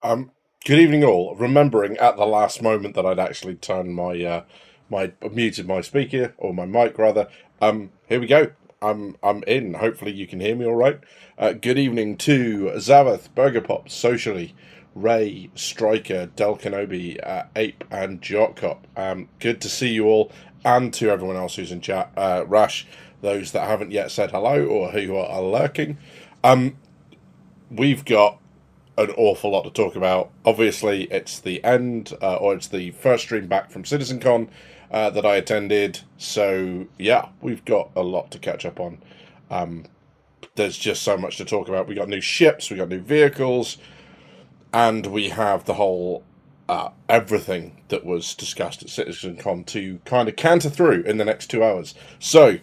Good evening, all. Remembering at the last moment that I'd actually turned my muted my speaker or my mic rather. Here we go. I'm in. Hopefully you can hear me all right. Good evening to Zaveth, Burger Pop, Socially, Ray, Striker, Del Kenobi, Ape, and Jotcop. Good to see you all, and to everyone else who's in chat. Rash, those that haven't yet said hello or who are lurking. We've got an awful lot to talk about. Obviously, it's the end, or it's the first stream back from Citizencon that I attended. So, yeah, we've got a lot to catch up on. There's just so much to talk about. We got new ships, we got new vehicles, and we have the whole everything that was discussed at Citizencon to kind of canter through in the next 2 hours. So,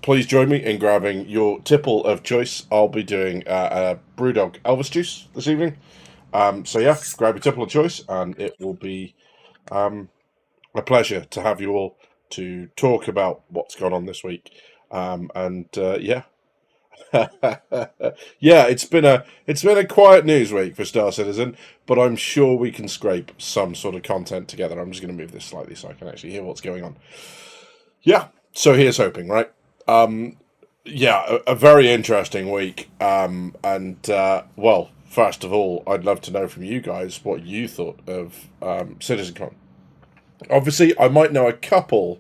please join me in grabbing your tipple of choice. I'll be doing a Brewdog Elvis juice this evening. So yeah, grab your tipple of choice, and it will be a pleasure to have you all to talk about what's gone on this week. Yeah. Yeah, it's been a quiet news week for Star Citizen, but I'm sure we can scrape some sort of content together. I'm just going to move this slightly so I can actually hear what's going on. Yeah, so here's hoping, right? Yeah, a very interesting week. Well, first of all, I'd love to know from you guys what you thought of Citizencon. Obviously, I might know a couple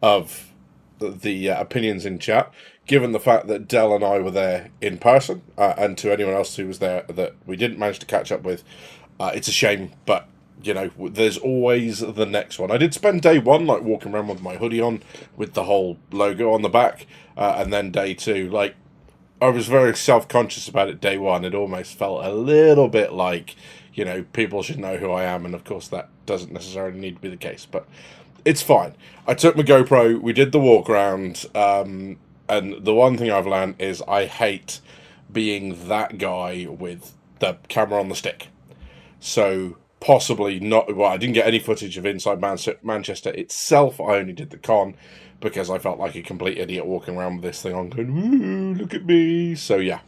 of the opinions in chat, given the fact that Dell and I were there in person, and to anyone else who was there that we didn't manage to catch up with, it's a shame, but you know, there's always the next one. I did spend day one like walking around with my hoodie on with the whole logo on the back, and then day two, like, I was very self-conscious about it day one. It almost felt a little bit like, you know, people should know who I am, and of course that doesn't necessarily need to be the case, but it's fine. I took my GoPro, we did the walk around, and the one thing I've learned is I hate being that guy with the camera on the stick. So possibly not. Well, I didn't get any footage of inside Manchester itself. I only did the con because I felt like a complete idiot walking around with this thing on, going, "Ooh, look at me." So yeah,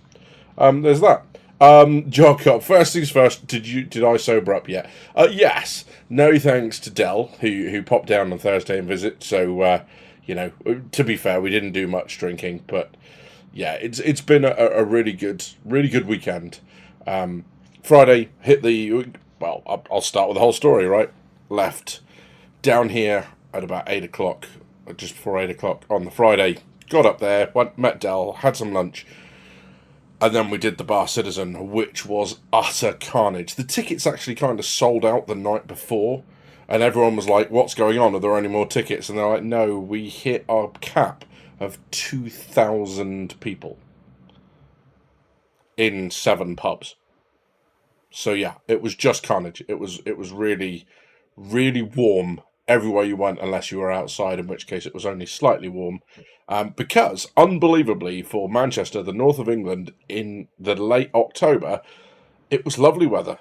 there's that. Jacob, first things first. Did I sober up yet? Yes. No thanks to Dell who popped down on Thursday and visit. So you know, to be fair, we didn't do much drinking, but yeah, it's been a really good weekend. Friday hit the. Well, I'll start with the whole story, right? Left down here at about 8 o'clock, just before 8 o'clock on the Friday. Got up there, met Dell, had some lunch, and then we did the Bar Citizen, which was utter carnage. The tickets actually kind of sold out the night before, and everyone was like, what's going on? Are there any more tickets? And they're like, no, we hit our cap of 2,000 people in 7 pubs. So yeah, it was just carnage. It was really, really warm everywhere you went, unless you were outside, in which case it was only slightly warm. Because, unbelievably, for Manchester, the north of England, in the late October, it was lovely weather.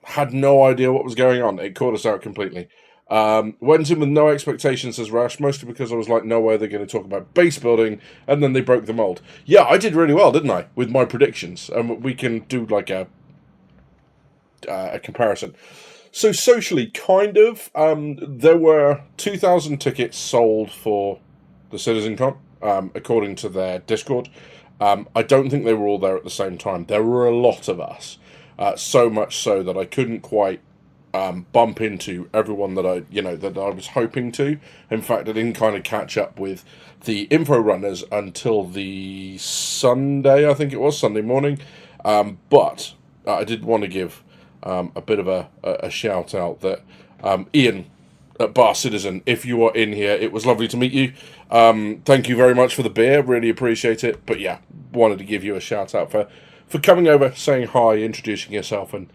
Had no idea what was going on. It caught us out completely. Went in with no expectations as Rash, mostly because I was like, no way they're going to talk about base building, and then they broke the mold. Yeah, I did really well, didn't I, with my predictions? And we can do like a comparison. So socially, kind of, there were 2,000 tickets sold for the Citizencon, according to their Discord. I don't think they were all there at the same time. There were a lot of us, so much so that I couldn't quite bump into everyone that I was hoping to. In fact, I didn't kind of catch up with the info runners until the Sunday, I think it was, Sunday morning. But I did want to give a bit of a shout out that Ian at Bar Citizen, if you are in here, it was lovely to meet you. Thank you very much for the beer, really appreciate it. But yeah, wanted to give you a shout out for coming over, saying hi, introducing yourself, and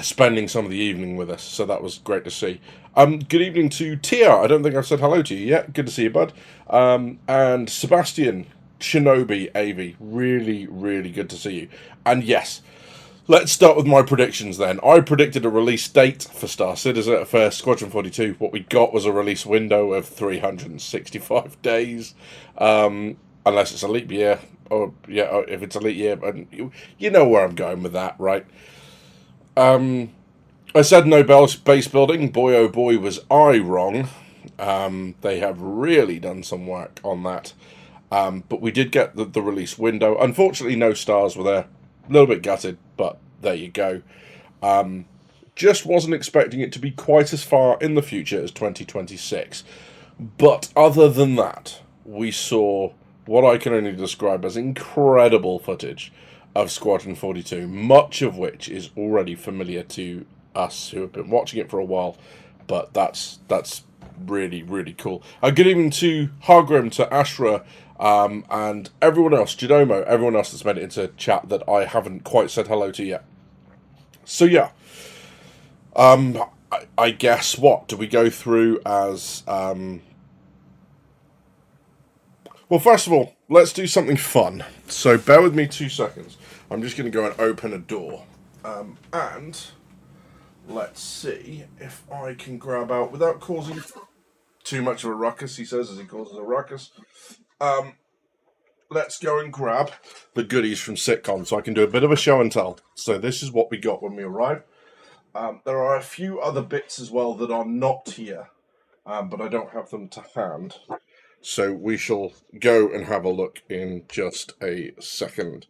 spending some of the evening with us. So that was great to see. Good evening to Tia. I don't think I've said hello to you yet. Good to see you, bud. And Sebastian, Shinobi, Avi, really, really good to see you. And yes, let's start with my predictions then. I predicted a release date for Star Citizen, for Squadron 42. What we got was a release window of 365 days. Unless it's a leap year. Or, yeah, if it's a leap year. And you know where I'm going with that, right? I said no base building. Boy, oh boy, was I wrong. They have really done some work on that. But we did get the release window. Unfortunately, no stars were there. A little bit gutted, but there you go. Just wasn't expecting it to be quite as far in the future as 2026. But other than that, we saw what I can only describe as incredible footage of Squadron 42, much of which is already familiar to us who have been watching it for a while. But that's really, really cool. Good evening to Hargrim, to Ashra, and everyone else, Genomo, everyone else that's made it into chat that I haven't quite said hello to yet. So yeah, I guess what do we go through as? Well, first of all, let's do something fun. So bear with me 2 seconds. I'm just going to go and open a door, and let's see if I can grab out without causing too much of a ruckus. He says as he causes a ruckus. Let's go and grab the goodies from Citizencon so I can do a bit of a show and tell. So this is what we got when we arrived. There are a few other bits as well that are not here, but I don't have them to hand. So we shall go and have a look in just a second.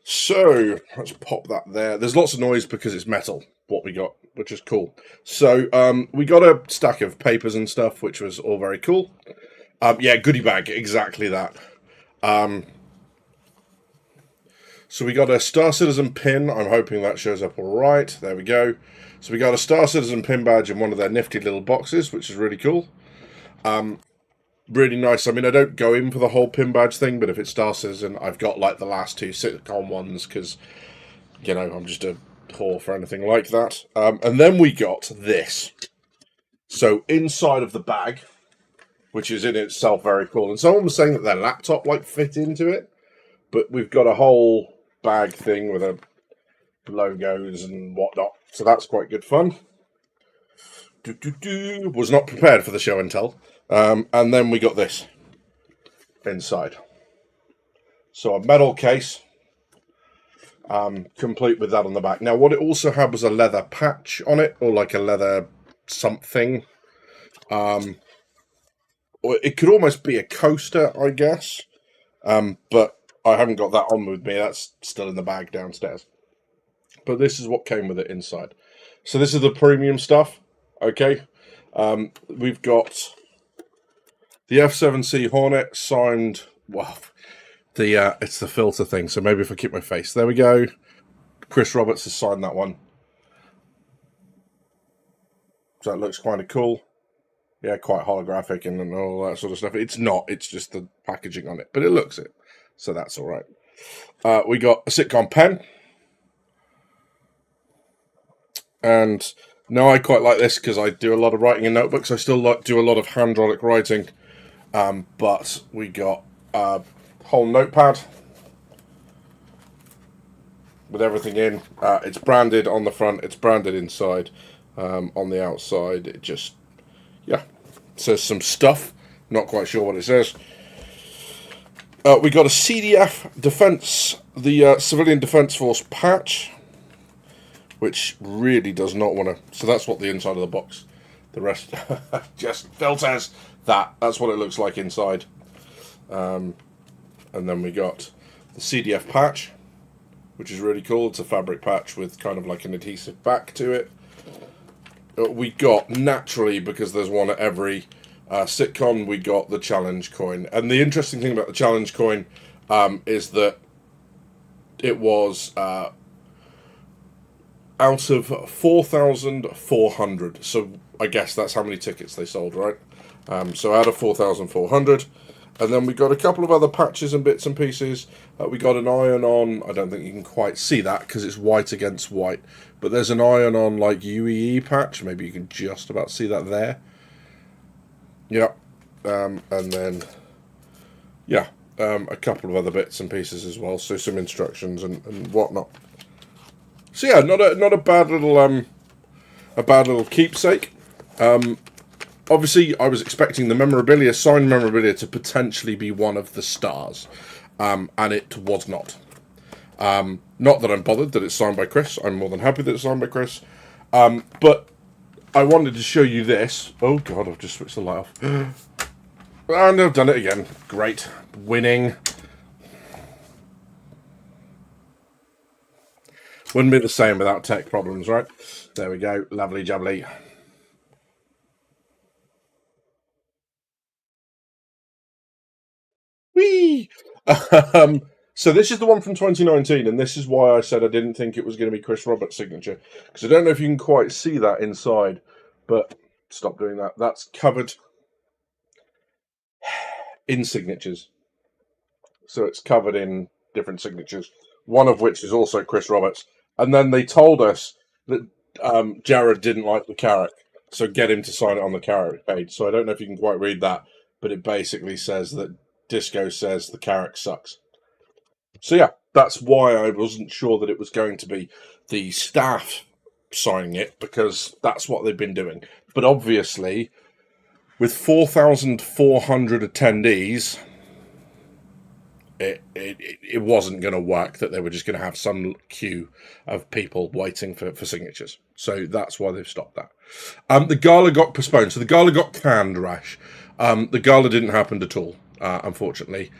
So let's pop that there. There's lots of noise because it's metal, what we got, which is cool. So we got a stack of papers and stuff, which was all very cool. Yeah, goodie bag, exactly that. So we got a Star Citizen pin. I'm hoping that shows up all right. There we go. So we got a Star Citizen pin badge in one of their nifty little boxes, which is really cool. Really nice. I mean, I don't go in for the whole pin badge thing, but if it's Star Citizen, I've got like the last 2 Citizencon ones because, you know, I'm just a whore for anything like that. And then we got this. So inside of the bag, which is in itself very cool. And someone was saying that their laptop like fit into it, but we've got a whole bag thing with a logos and whatnot. So that's quite good fun. Was not prepared for the show and tell. And then we got this inside. So a metal case, complete with that on the back. Now, what it also had was a leather patch on it, or like a leather something. It could almost be a coaster, I guess. But I haven't got that on with me. That's still in the bag downstairs. But this is what came with it inside. So this is the premium stuff. Okay. We've got the F7C Hornet signed. Well, it's the filter thing. So maybe if I keep my face, there we go. Chris Roberts has signed that one. So that looks kind of cool. Yeah, quite holographic and all that sort of stuff. It's not. It's just the packaging on it, but it looks it. So that's all right. We got a Citizencon pen, and now I quite like this because I do a lot of writing in notebooks. I still do a lot of hydraulic writing. But we got a whole notepad with everything in. It's branded on the front. It's branded inside. On the outside, it just, yeah, says some stuff. Not quite sure what it says. We got a CDF Defense, the Civilian Defense Force patch, which really does not want to. So that's what the inside of the box. The rest just filters. That's what it looks like inside. And then we got the CDF patch, which is really cool. It's a fabric patch with kind of like an adhesive back to it. We got, naturally, because there's one at every Citizencon, we got the challenge coin. And the interesting thing about the challenge coin is that it was out of 4,400. So I guess that's how many tickets they sold, right? So out of 4,400. And then we got a couple of other patches and bits and pieces. We got an iron-on. I don't think you can quite see that because it's white against white. But there's an iron-on like UEE patch. Maybe you can just about see that there. Yeah. And then, yeah, a couple of other bits and pieces as well. So some instructions and whatnot. So yeah, not a bad little keepsake. Obviously, I was expecting the signed memorabilia, to potentially be one of the stars, and it was not. Not that I'm bothered that it's signed by Chris. I'm more than happy that it's signed by Chris. But I wanted to show you this. Oh god, I've just switched the light off. And I've done it again. Great. Winning. Wouldn't be the same without tech problems, right? There we go. Lovely jubbly. Whee! So this is the one from 2019, and this is why I said I didn't think it was going to be Chris Roberts' signature, because I don't know if you can quite see that inside, but stop doing that. That's covered in signatures. So it's covered in different signatures, one of which is also Chris Roberts. And then they told us that Jared didn't like the carrot, so get him to sign it on the carrot page. So I don't know if you can quite read that, but it basically says that Disco says the carrot sucks. So yeah, that's why I wasn't sure that it was going to be the staff signing it, because that's what they've been doing. But obviously, with 4,400 attendees, it wasn't going to work, that they were just going to have some queue of people waiting for signatures. So that's why they've stopped that. The gala got postponed. So the gala got canned, Rash. The gala didn't happen at all, unfortunately.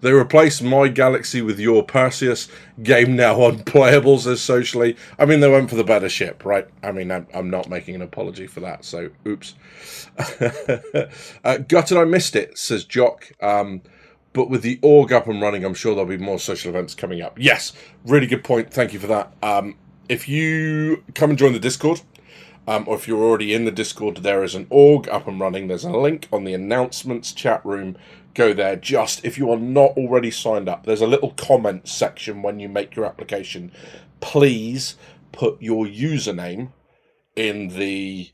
They replaced My Galaxy with Your Perseus. Game now unplayable, says Socially. I mean, they went for the better ship, right? I mean, I'm not making an apology for that, so oops. Gutted I missed it, says Jock. But with the org up and running, I'm sure there'll be more social events coming up. Yes, really good point. Thank you for that. If you come and join the Discord, or if you're already in the Discord, there is an org up and running. There's a link on the announcements chat room. Go there. Just if you are not already signed up, there's a little comment section when you make your application. Please put your username in the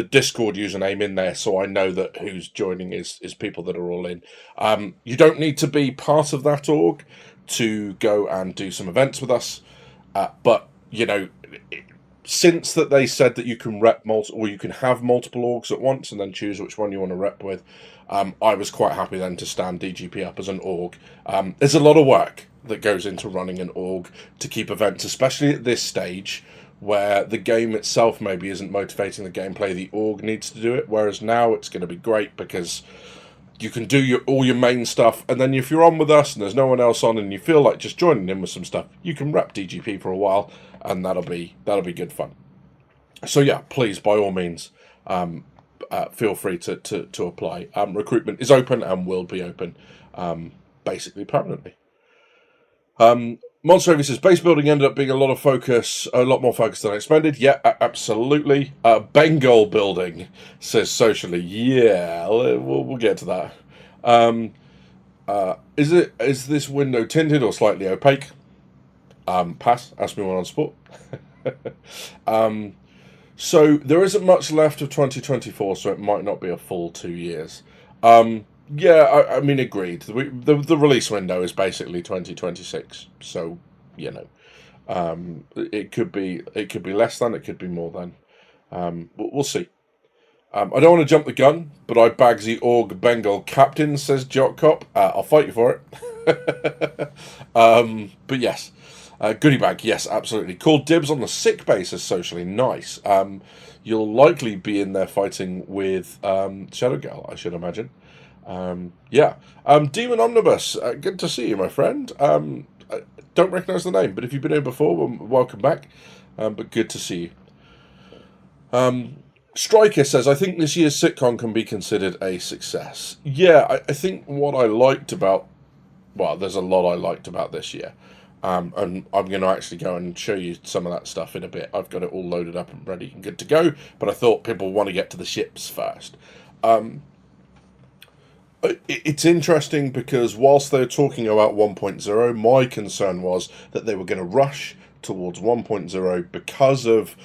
Discord username in there, so I know that who's joining is people that are all in. You don't need to be part of that org to go and do some events with us, but you know, since that they said that you can rep multiple, or you can have multiple orgs at once and then choose which one you want to rep with, I was quite happy then to stand DGP up as an org. There's a lot of work that goes into running an org to keep events, especially at this stage where the game itself maybe isn't motivating the gameplay. The org needs to do it, whereas now it's going to be great because you can do all your main stuff, and then if you're on with us and there's no one else on and you feel like just joining in with some stuff, you can rep DGP for a while, and that'll be good fun. So yeah, please, by all means, feel free to apply. Recruitment is open and will be open basically permanently. Monster Heavy says base building ended up being a lot more focus than I expected. Yeah, absolutely. Bengal building, says Socially. Yeah, we'll get to that. Is this window tinted or slightly opaque? Pass. Ask me one on sport. So there isn't much left of 2024, so it might not be a full 2 years. Yeah, I mean, agreed. The release window is basically 2026, so you know, it could be less than, it could be more than. We'll see. I don't want to jump the gun, but I bags the org Bengal captain, says Jock Cop. I'll fight you for it. But yes, goodie bag, yes, absolutely. Called dibs on the sick bay, says Socially. Nice. You'll likely be in there fighting with Shadow Girl, I should imagine. Yeah. Demon Omnibus, good to see you, my friend. I don't recognise the name, but if you've been here before, well, welcome back. But good to see you. Striker says, I think this year's sitcom can be considered a success. Yeah, I think what I liked about... Well, there's a lot I liked about this year. And I'm going to actually go and show you some of that stuff in a bit. I've got it all loaded up and ready and good to go, but I thought people want to get to the ships first. It's interesting because whilst they're talking about 1.0, my concern was that they were going to rush towards 1.0 because of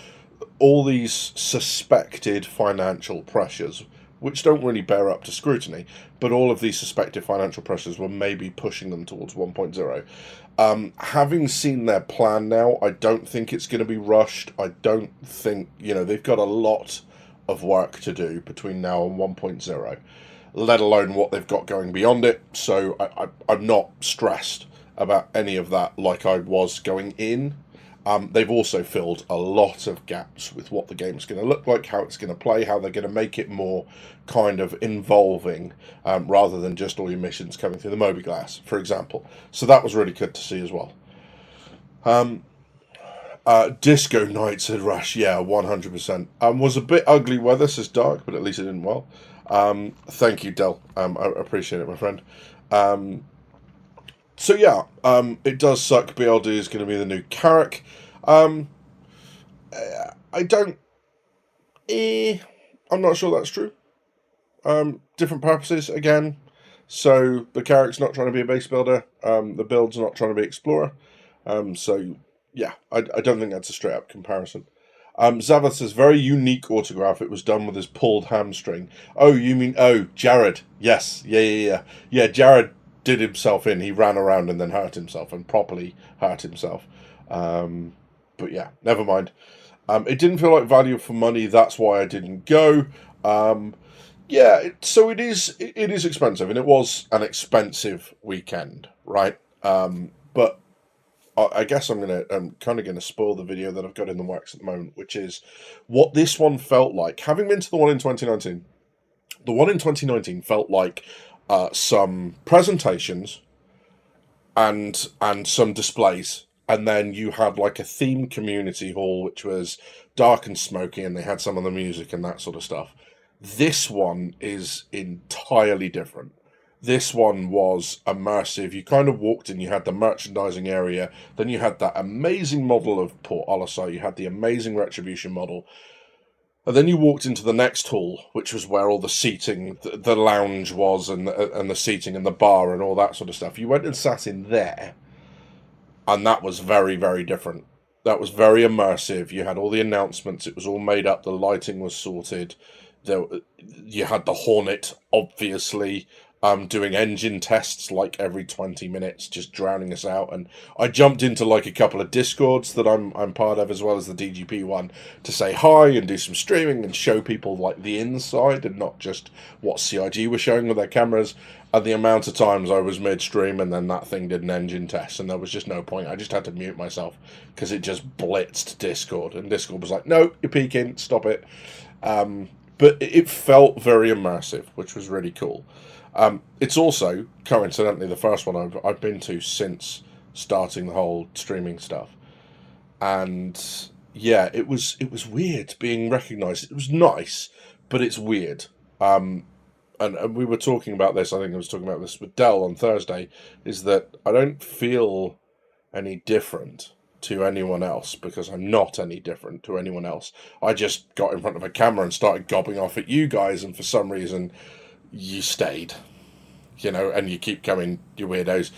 all these suspected financial pressures, which don't really bear up to scrutiny, but all of these suspected financial pressures were maybe pushing them towards 1.0. Having seen their plan now, I don't think it's going to be rushed. I don't think, they've got a lot of work to do between now and 1.0. Let alone what they've got going beyond it. So I'm not stressed about any of that like I was going in. They've also filled a lot of gaps with what the game's going to look like, how it's going to play, how they're going to make it more kind of involving, rather than just all your missions coming through the mobiGlas, for example. So that was really good to see as well. Disco Night, said Rash. Yeah, 100%. Was a bit ugly weather, says Dark, but at least it didn't well. Thank you, Del. I appreciate it, my friend. So yeah, it does suck. BLD is going to be the new Carrack. I don't. I'm not sure that's true. Different purposes again. So the Carrack's not trying to be a base builder. The build's not trying to be explorer. So yeah, I don't think that's a straight up comparison. Zavath says, very unique autograph. It was done with his pulled hamstring. Oh, you mean, Jared. Yes. Yeah, Jared did himself in. He ran around and then hurt himself, and properly hurt himself. But yeah, never mind. It didn't feel like value for money. That's why I didn't go. So it is expensive, and it was an expensive weekend, right? But I guess I'm kind of gonna spoil the video that I've got in the works at the moment, which is what this one felt like. Having been to the one in 2019, the one in 2019 felt like some presentations and some displays, and then you had like a themed community hall, which was dark and smoky, and they had some of the music and that sort of stuff. This one is entirely different. This one was immersive. You kind of walked in, you had the merchandising area, then you had that amazing model of Port Olisar, you had the amazing Retribution model, and then you walked into the next hall, which was where all the seating, the lounge was, and the seating and the bar and all that sort of stuff. You went and sat in there, and that was very, very different. That was very immersive. You had all the announcements. It was all made up. The lighting was sorted. You had the Hornet, obviously, doing engine tests like every 20 minutes, just drowning us out. And I jumped into like a couple of Discords that I'm part of, as well as the DGP one, to say hi and do some streaming and show people like the inside and not just what CIG were showing with their cameras. And the amount of times I was midstream and then that thing did an engine test and there was just no point. I just had to mute myself because it just blitzed Discord, and Discord was like, no, you're peeking, stop it. But it felt very immersive, which was really cool. It's also, coincidentally, the first one I've been to since starting the whole streaming stuff. And yeah, it was weird being recognised. It was nice, but it's weird. And we were talking about this, I think I was talking about this with Dell on Thursday, is that I don't feel any different to anyone else because I'm not any different to anyone else. I just got in front of a camera and started gobbing off at you guys, and for some reason you stayed, and you keep coming, you weirdos.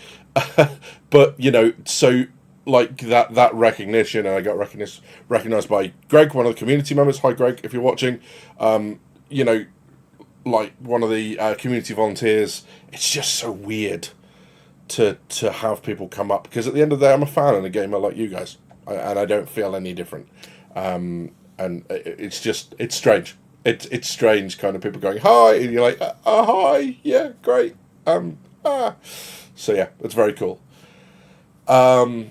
But, so like that recognition, and I got recognized by Greg, one of the community members. Hi, Greg, if you're watching. Like one of the community volunteers. It's just so weird to have people come up, because at the end of the day, I'm a fan and a gamer like you guys, and I don't feel any different. And it's strange. It's strange, kind of people going hi, and you're like, hi, yeah, great. So yeah, it's very cool. So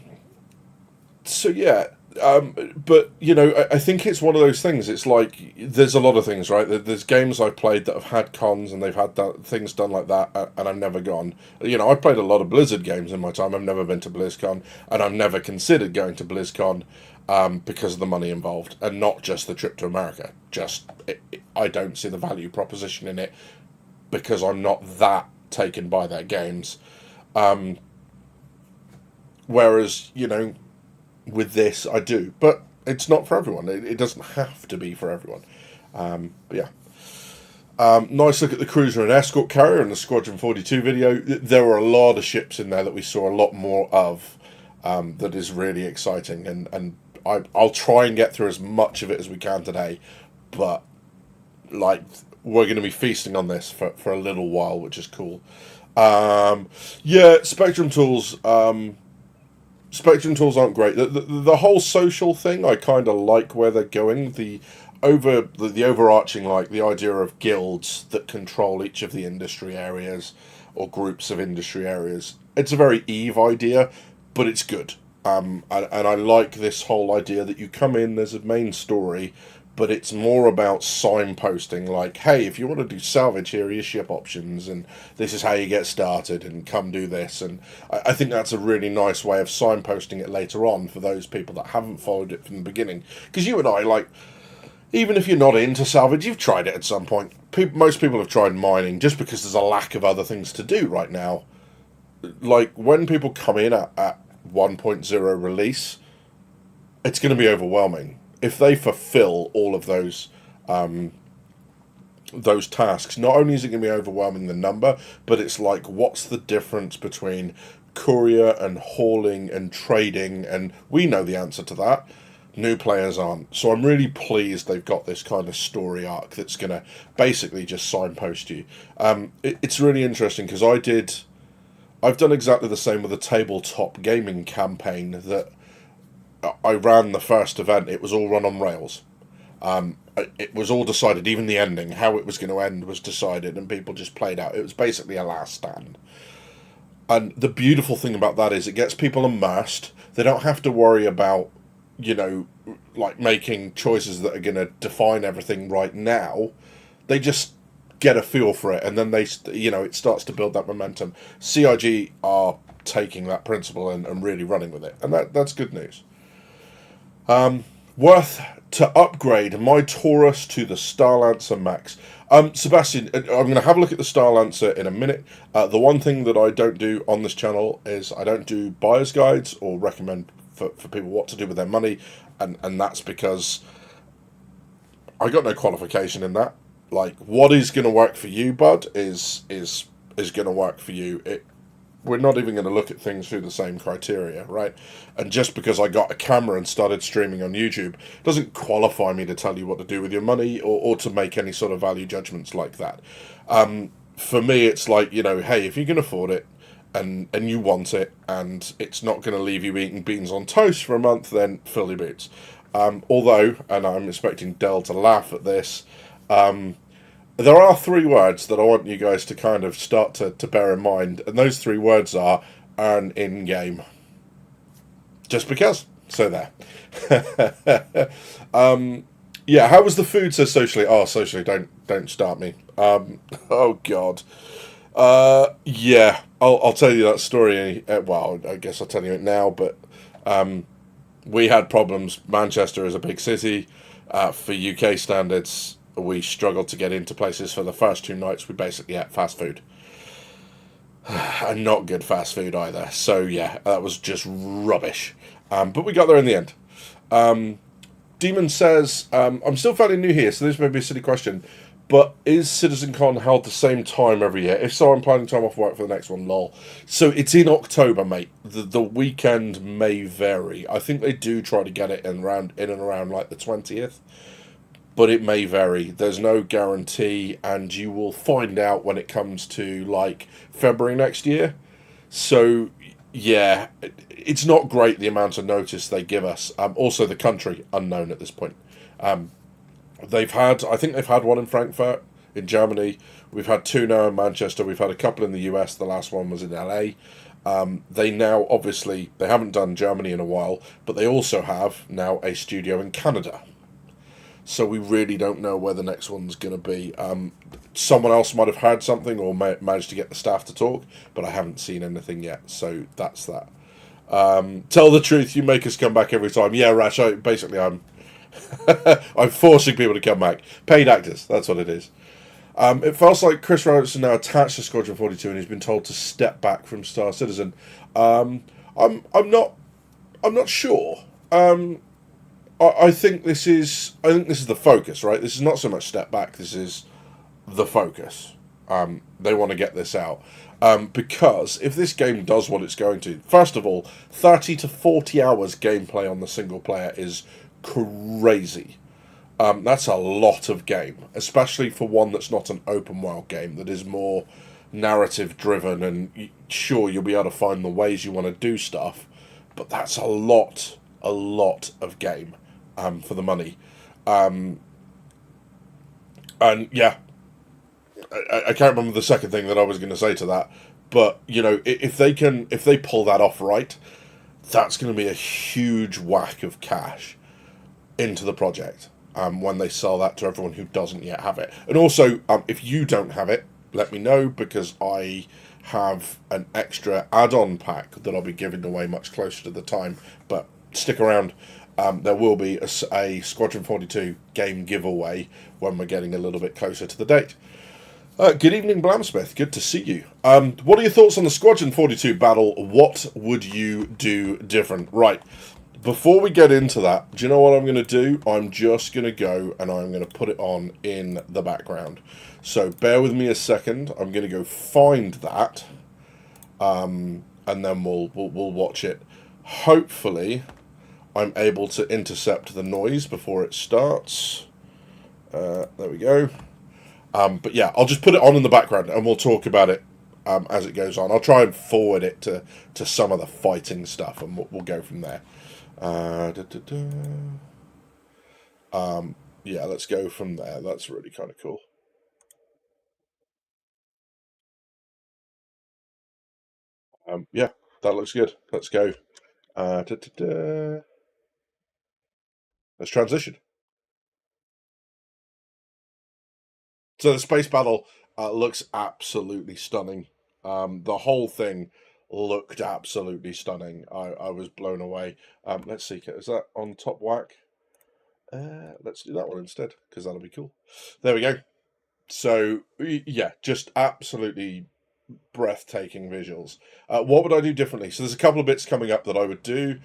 yeah. But I think it's one of those things. It's like there's a lot of things, right? There's games I've played that have had cons and they've had things done like that, and I've never gone. I've played a lot of Blizzard games in my time. I've never been to BlizzCon, and I've never considered going to BlizzCon because of the money involved, and not just the trip to America. I don't see the value proposition in it because I'm not that taken by their games. Whereas with this, I do, but it's not for everyone. It doesn't have to be for everyone. But yeah. Nice look at the cruiser and escort carrier in the Squadron 42 video. There were a lot of ships in there that we saw a lot more of. That is really exciting, and I'll try and get through as much of it as we can today. But like, we're going to be feasting on this for a little while, which is cool. Yeah, Spectrum tools. Spectrum tools aren't great. The whole social thing, I kind of like where they're going. The overarching, like the idea of guilds that control each of the industry areas or groups of industry areas, it's a very Eve idea, but it's good. And I like this whole idea that you come in, there's a main story, but it's more about signposting, like, hey, if you want to do salvage, here are your ship options, and this is how you get started, and come do this. And I think that's a really nice way of signposting it later on for those people that haven't followed it from the beginning. Because you and I, like, even if you're not into salvage, you've tried it at some point. Most people have tried mining just because there's a lack of other things to do right now. Like, when people come in at 1.0 release, it's going to be overwhelming. If they fulfill all of those tasks, not only is it going to be overwhelming the number, but it's like, what's the difference between courier and hauling and trading? And we know the answer to that. New players aren't. So I'm really pleased they've got this kind of story arc that's going to basically just signpost you. It's really interesting because I've done exactly the same with a tabletop gaming campaign that I ran the first event. It was all run on Rails. It was all decided, even the ending, how it was going to end was decided, and people just played out. It was basically a last stand. And the beautiful thing about that is it gets people immersed. They don't have to worry about, like making choices that are going to define everything right now. They just get a feel for it, and then it starts to build that momentum. CIG are taking that principle and really running with it, and that's good news. Worth to upgrade my Taurus to the Starlancer Max. Sebastian, I'm going to have a look at the Starlancer in a minute. The one thing that I don't do on this channel is I don't do buyer's guides or recommend for people what to do with their money, and that's because I got no qualification in that. Like, what is going to work for you, bud, is going to work for you. We're not even going to look at things through the same criteria, right? And just because I got a camera and started streaming on YouTube doesn't qualify me to tell you what to do with your money or to make any sort of value judgments like that. For me, it's like, hey, if you can afford it and you want it and it's not going to leave you eating beans on toast for a month, then fill your boots. Although, and I'm expecting Dell to laugh at this, there are 3 words that I want you guys to kind of start to bear in mind, and those 3 words are earn in-game. Just because. So there. How was the food so socially? Oh, socially, don't start me. Oh, God. I'll tell you that story. Well, I guess I'll tell you it now, but we had problems. Manchester is a big city. For UK standards, we struggled to get into places. For the first 2 nights, we basically ate fast food. And not good fast food either. So, yeah, that was just rubbish. But we got there in the end. Demon says, I'm still fairly new here, so this may be a silly question, but is Citizencon held the same time every year? If so, I'm planning time off work for the next one, lol. So it's in October, mate. The weekend may vary. I think they do try to get it in and around like the 20th. But it may vary. There's no guarantee, and you will find out when it comes to, like, February next year. So, yeah, it's not great, the amount of notice they give us. Also, the country, unknown at this point. I think they've had one in Frankfurt, in Germany. We've had 2 now in Manchester. We've had a couple in the US. The last one was in LA. They now, obviously, they haven't done Germany in a while, but they also have now a studio in Canada. So we really don't know where the next one's going to be. Someone else might have heard something or managed to get the staff to talk, but I haven't seen anything yet. So that's that. Tell the truth, you make us come back every time. Yeah, Rash, I'm I'm forcing people to come back. Paid actors, that's what it is. It feels like Chris Robertson now attached to Squadron 42 and he's been told to step back from Star Citizen. I'm not sure. I think this is the focus, right? This is not so much step back. This is the focus. They want to get this out. Because if this game does what it's going to, first of all, 30 to 40 hours gameplay on the single player is crazy. That's a lot of game, especially for one that's not an open world game, that is more narrative driven, and sure, you'll be able to find the ways you want to do stuff, but that's a lot of game. For the money. And yeah, I can't remember the second thing that I was going to say to that, But you know, if they pull that off right, that's going to be a huge whack of cash into the project when they sell that to everyone who doesn't yet have it. And also, if you don't have it, let me know, because I have an extra add-on pack that I'll be giving away much closer to the time. But stick around. There will be a Squadron 42 game giveaway when we're getting a little bit closer to the date. Good evening, Blamsmith. Good to see you. What are your thoughts on the Squadron 42 battle? What would you do different? Right. Before we get into that, do you know what I'm going to do? I'm just going to go and I'm going to put it on in the background. So bear with me a second. I'm going to go find that, and then we'll watch it. Hopefully, I'm able to intercept the noise before it starts. There we go. But yeah, I'll just put it on in the background and we'll talk about it as it goes on. I'll try and forward it to some of the fighting stuff, and we'll go from there. Yeah, let's go from there. That's really kind of cool. Yeah, that looks good. Let's go. Let's transition. So the space battle looks absolutely stunning. The whole thing looked absolutely stunning. I was blown away. Let's see, is that on top whack? Let's do that one instead, because that'll be cool. There we go. So yeah, just absolutely breathtaking visuals. What would I do differently? So there's a couple of bits coming up that I would do.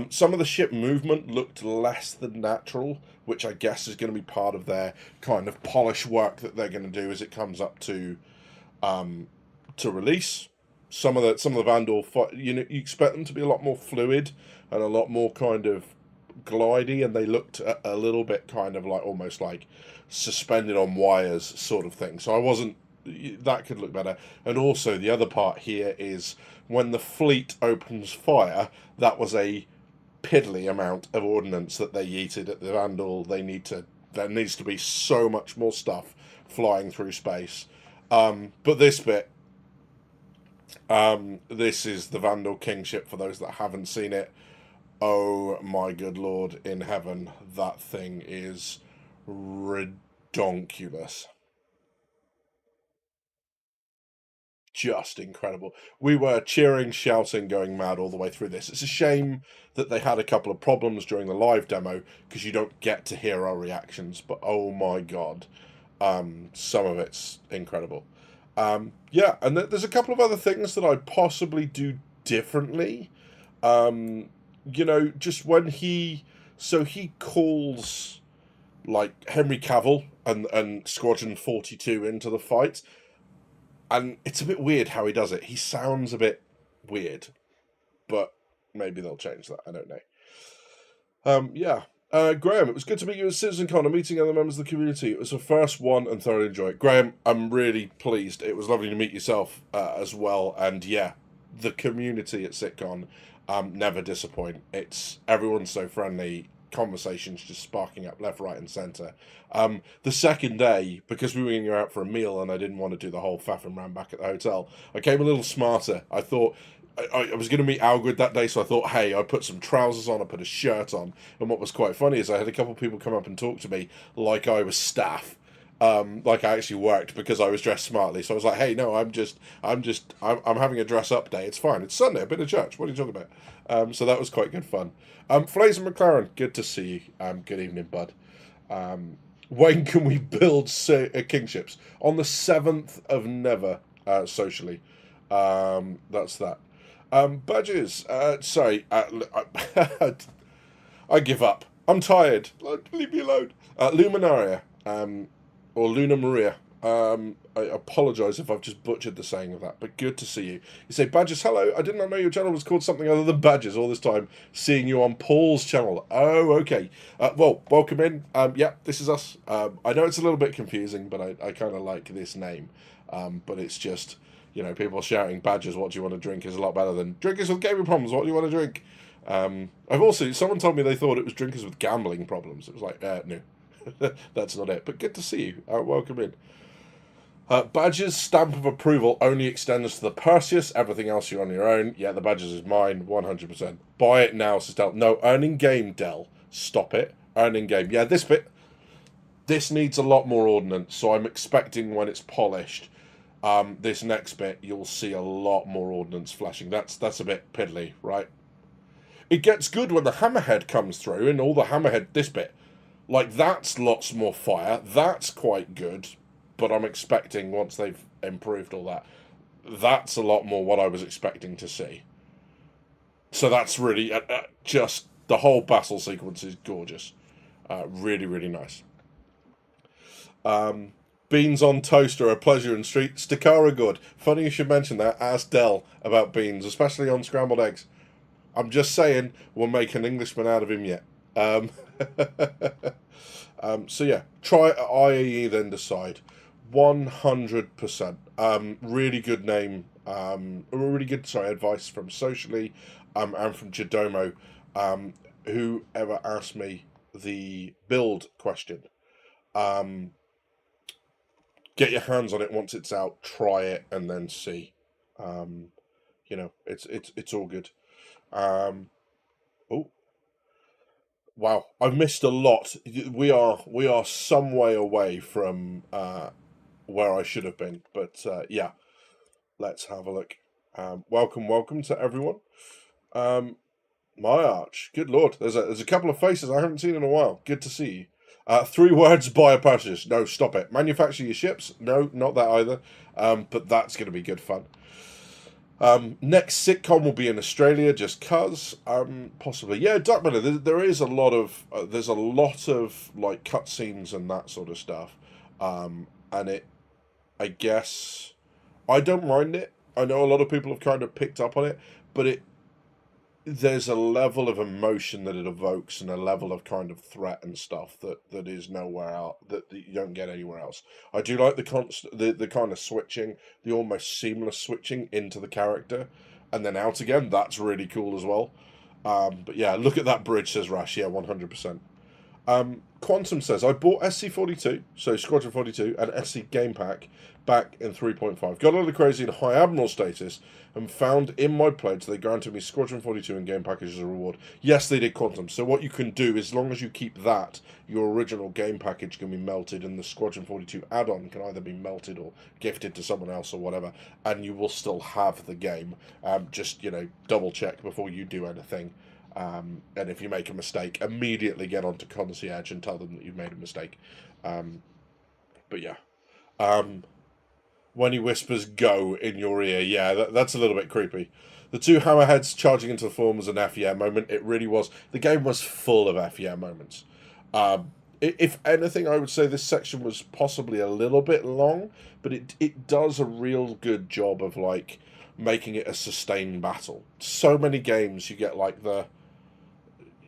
Some of the ship movement looked less than natural, which I guess is going to be part of their kind of polish work that they're going to do as it comes up to release. Some of the Vandal, you expect them to be a lot more fluid and a lot more kind of glidey, and they looked a little bit kind of like almost like suspended on wires sort of thing. So I wasn't. That could look better. And also the other part here is when the fleet opens fire, that was a piddly amount of ordnance that they yeeted at the Vandal. There needs to be so much more stuff flying through space. But this bit, this is the Vandal Kingship for those that haven't seen it. Oh my good lord in heaven, that thing is redonkulous. Just incredible. We were cheering, shouting, going mad all the way through this. It's a shame that they had a couple of problems during the live demo because you don't get to hear our reactions, but oh my god, some of it's incredible. Yeah, and there's a couple of other things that I'd possibly do differently. Just when he calls like Henry Cavill and Squadron 42 into the fight, and it's a bit weird how he does it. He sounds a bit weird, but maybe they'll change that. I don't know. Yeah. Graham, it was good to meet you at Citizencon and meeting other members of the community. It was the first one and thoroughly enjoyed it. Graham, I'm really pleased. It was lovely to meet yourself as well. And yeah, the community at Sitcon never disappoint. It's everyone's so friendly. Conversations just sparking up left, right, and centre. The second day, because we were going to go out for a meal and I didn't want to do the whole faff and ran back at the hotel, I came a little smarter. I thought I was going to meet Algrid that day, so I thought, hey, I put some trousers on, I put a shirt on, and what was quite funny is I had a couple of people come up and talk to me like I was staff, like I actually worked because I was dressed smartly. So I was like, hey, no, I'm having a dress up day. It's fine. It's Sunday. I've been to church. What are you talking about? So that was quite good fun. Flazer McLaren, good to see you. Good evening, bud. When can we build kingships? On the 7th of Never, socially. That's that. Badges, sorry, I give up. I'm tired. Leave me alone. Luminaria, or Luna Maria. I apologise if I've just butchered the saying of that, but good to see you. You say, Badges, hello. I did not know your channel was called something other than Badges all this time. Seeing you on Paul's channel. Oh, okay. Well, welcome in. Yeah, this is us. I know it's a little bit confusing, but I kind of like this name. But it's just, people shouting, Badges, what do you want to drink is a lot better than drinkers with gaming problems, what do you want to drink? Someone told me they thought it was drinkers with gambling problems. It was like, no, that's not it. But good to see you. Welcome in. Badges stamp of approval only extends to the Perseus. Everything else you're on your own. Yeah, the badges is mine, 100%. Buy it now, says Dell. No, earning game, Dell. Stop it. Earning game. Yeah, this bit. This needs a lot more ordnance, so I'm expecting when it's polished, this next bit, you'll see a lot more ordnance flashing. That's a bit piddly, right? It gets good when the hammerhead comes through, and all the hammerhead, this bit. Like, that's lots more fire. That's quite good. But I'm expecting, once they've improved all that, that's a lot more what I was expecting to see. So that's really, just, the whole battle sequence is gorgeous. Really, really nice. Beans on toast are a pleasure in street. Stakara good. Funny you should mention that. Ask Dell about beans, especially on scrambled eggs. I'm just saying, we'll make an Englishman out of him yet. So yeah, try IAE then decide. 100%. Really good name. Really good, advice from Socially, and from Jadomo, whoever asked me the build question. Get your hands on it once it's out, try it, and then see. It's all good. Oh, wow! I've missed a lot. We are some way away from where I should have been, but yeah, let's have a look. Welcome to everyone. My arch, good lord, there's a couple of faces I haven't seen in a while. Good to see you. 3 words, buy a purchase. No, stop it. Manufacture your ships. No, not that either. But that's going to be good fun. Next sitcom will be in Australia, just cause. Possibly, yeah. Duckmanner. There is a lot of there's a lot of like cutscenes and that sort of stuff. And I guess, I don't mind it. I know a lot of people have kind of picked up on it, but there's a level of emotion that it evokes and a level of kind of threat and stuff that is nowhere out, that you don't get anywhere else. I do like the kind of switching, the almost seamless switching into the character and then out again. That's really cool as well. But yeah, look at that bridge, says Rash. Yeah, 100%. Quantum says, I bought SC42, so Squadron 42, and SC Game Pack back in 3.5. Got a little crazy in High Admiral status and found in my pledge they granted me Squadron 42 and Game Package as a reward. Yes, they did Quantum. So what you can do, as long as you keep that, your original Game Package can be melted and the Squadron 42 add-on can either be melted or gifted to someone else or whatever, and you will still have the game. Just, double check before you do anything. And if you make a mistake, immediately get onto Concierge and tell them that you've made a mistake. But yeah. When he whispers go in your ear, yeah, that's a little bit creepy. The 2 hammerheads charging into the form was an FEM moment. It really was. The game was full of FEM moments. If anything, I would say this section was possibly a little bit long, but it does a real good job of like making it a sustained battle. So many games you get like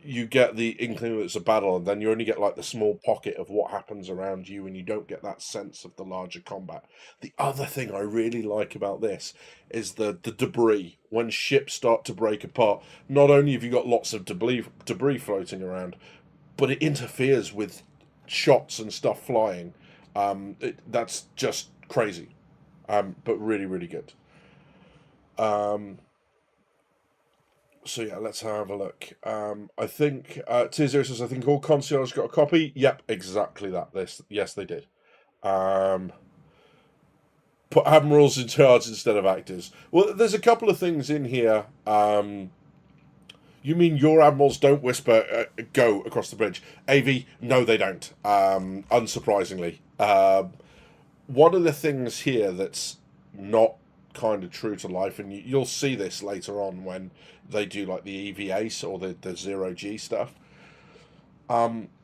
you get the inkling that it's a battle, and then you only get like the small pocket of what happens around you, and you don't get that sense of the larger combat. The other thing I really like about this is the debris. When ships start to break apart, not only have you got lots of debris floating around, but it interferes with shots and stuff flying. That's just crazy, but really, really good. So yeah, let's have a look. I think T0 says, I think all concierge got a copy. Yep, exactly that. Yes, they did. Put admirals in charge instead of actors. Well, there's a couple of things in here. You mean your admirals don't whisper go across the bridge? AV, no, they don't. Unsurprisingly. One of the things here that's not kind of true to life, and you'll see this later on when they do like the EVA or the 0G stuff,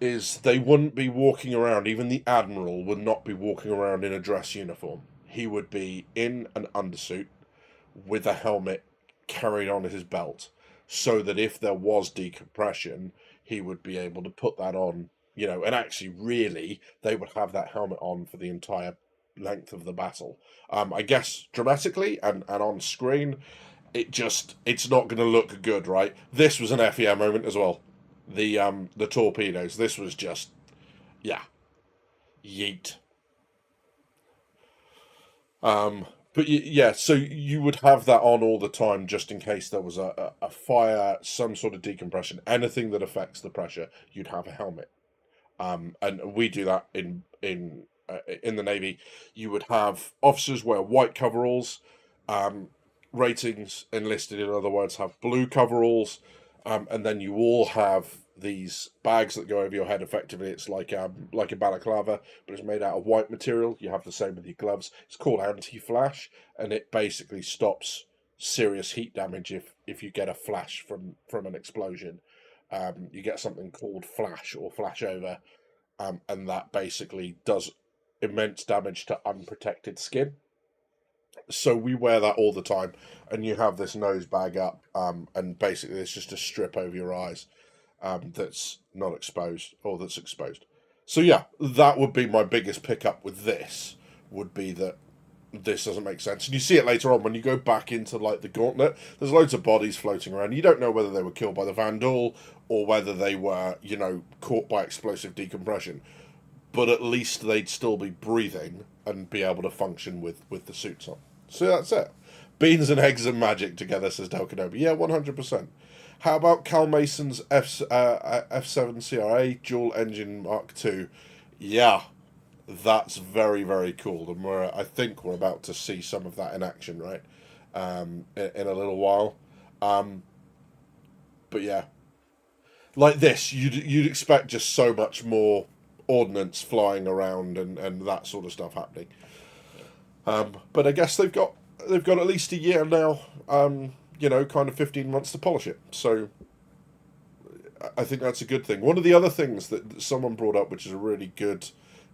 is they wouldn't be walking around, even the Admiral would not be walking around in a dress uniform. He would be in an undersuit with a helmet carried on his belt, so that if there was decompression, he would be able to put that on, and actually really they would have that helmet on for the entire length of the battle. I guess dramatically and on screen, it's not going to look good, right? This was an FEM moment as well. The torpedoes. This was just, yeah, yeet. But yeah, so you would have that on all the time just in case there was a fire, some sort of decompression, anything that affects the pressure, you'd have a helmet. And we do that in the Navy. You would have officers wear white coveralls. Ratings enlisted, in other words, have blue coveralls, and then you all have these bags that go over your head. Effectively, it's like a balaclava, but it's made out of white material. You have the same with your gloves. It's called anti-flash, and it basically stops serious heat damage if you get a flash from an explosion. You get something called flash or flashover, and that basically does immense damage to unprotected skin. So we wear that all the time, and you have this nose bag up, and basically it's just a strip over your eyes, that's not exposed or that's exposed. So yeah, that would be my biggest pickup with this. Would be that this doesn't make sense, and you see it later on when you go back into like the gauntlet. There's loads of bodies floating around. You don't know whether they were killed by the Vandal or whether they were, caught by explosive decompression. But at least they'd still be breathing and be able to function with the suits on. So that's it. Beans and eggs and magic together, says Del Kenobi. Yeah, 100%. How about Cal Mason's F7 CRA dual engine Mark II? Yeah, that's very, very cool. And I think we're about to see some of that in action, right? In a little while. But yeah, like this, you'd expect just so much more ordnance flying around and that sort of stuff happening. But I guess they've got at least a year now. Kind of 15 months to polish it. So I think that's a good thing. One of the other things that someone brought up, which is a really good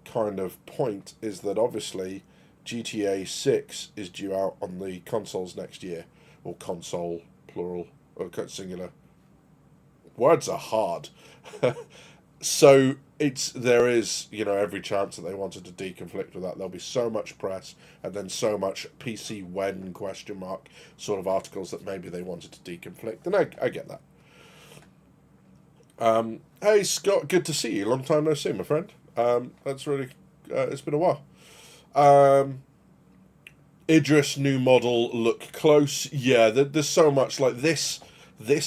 kind of point, is that obviously GTA 6 is due out on the consoles next year, or console plural or singular. Words are hard. So there is every chance that they wanted to deconflict with that. There'll be so much press and then so much PC when question mark sort of articles that maybe they wanted to deconflict, and I get that. Hey Scott, good to see you. Long time no see, my friend. That's really it's been a while. Idris new model look close. Yeah, there's so much like this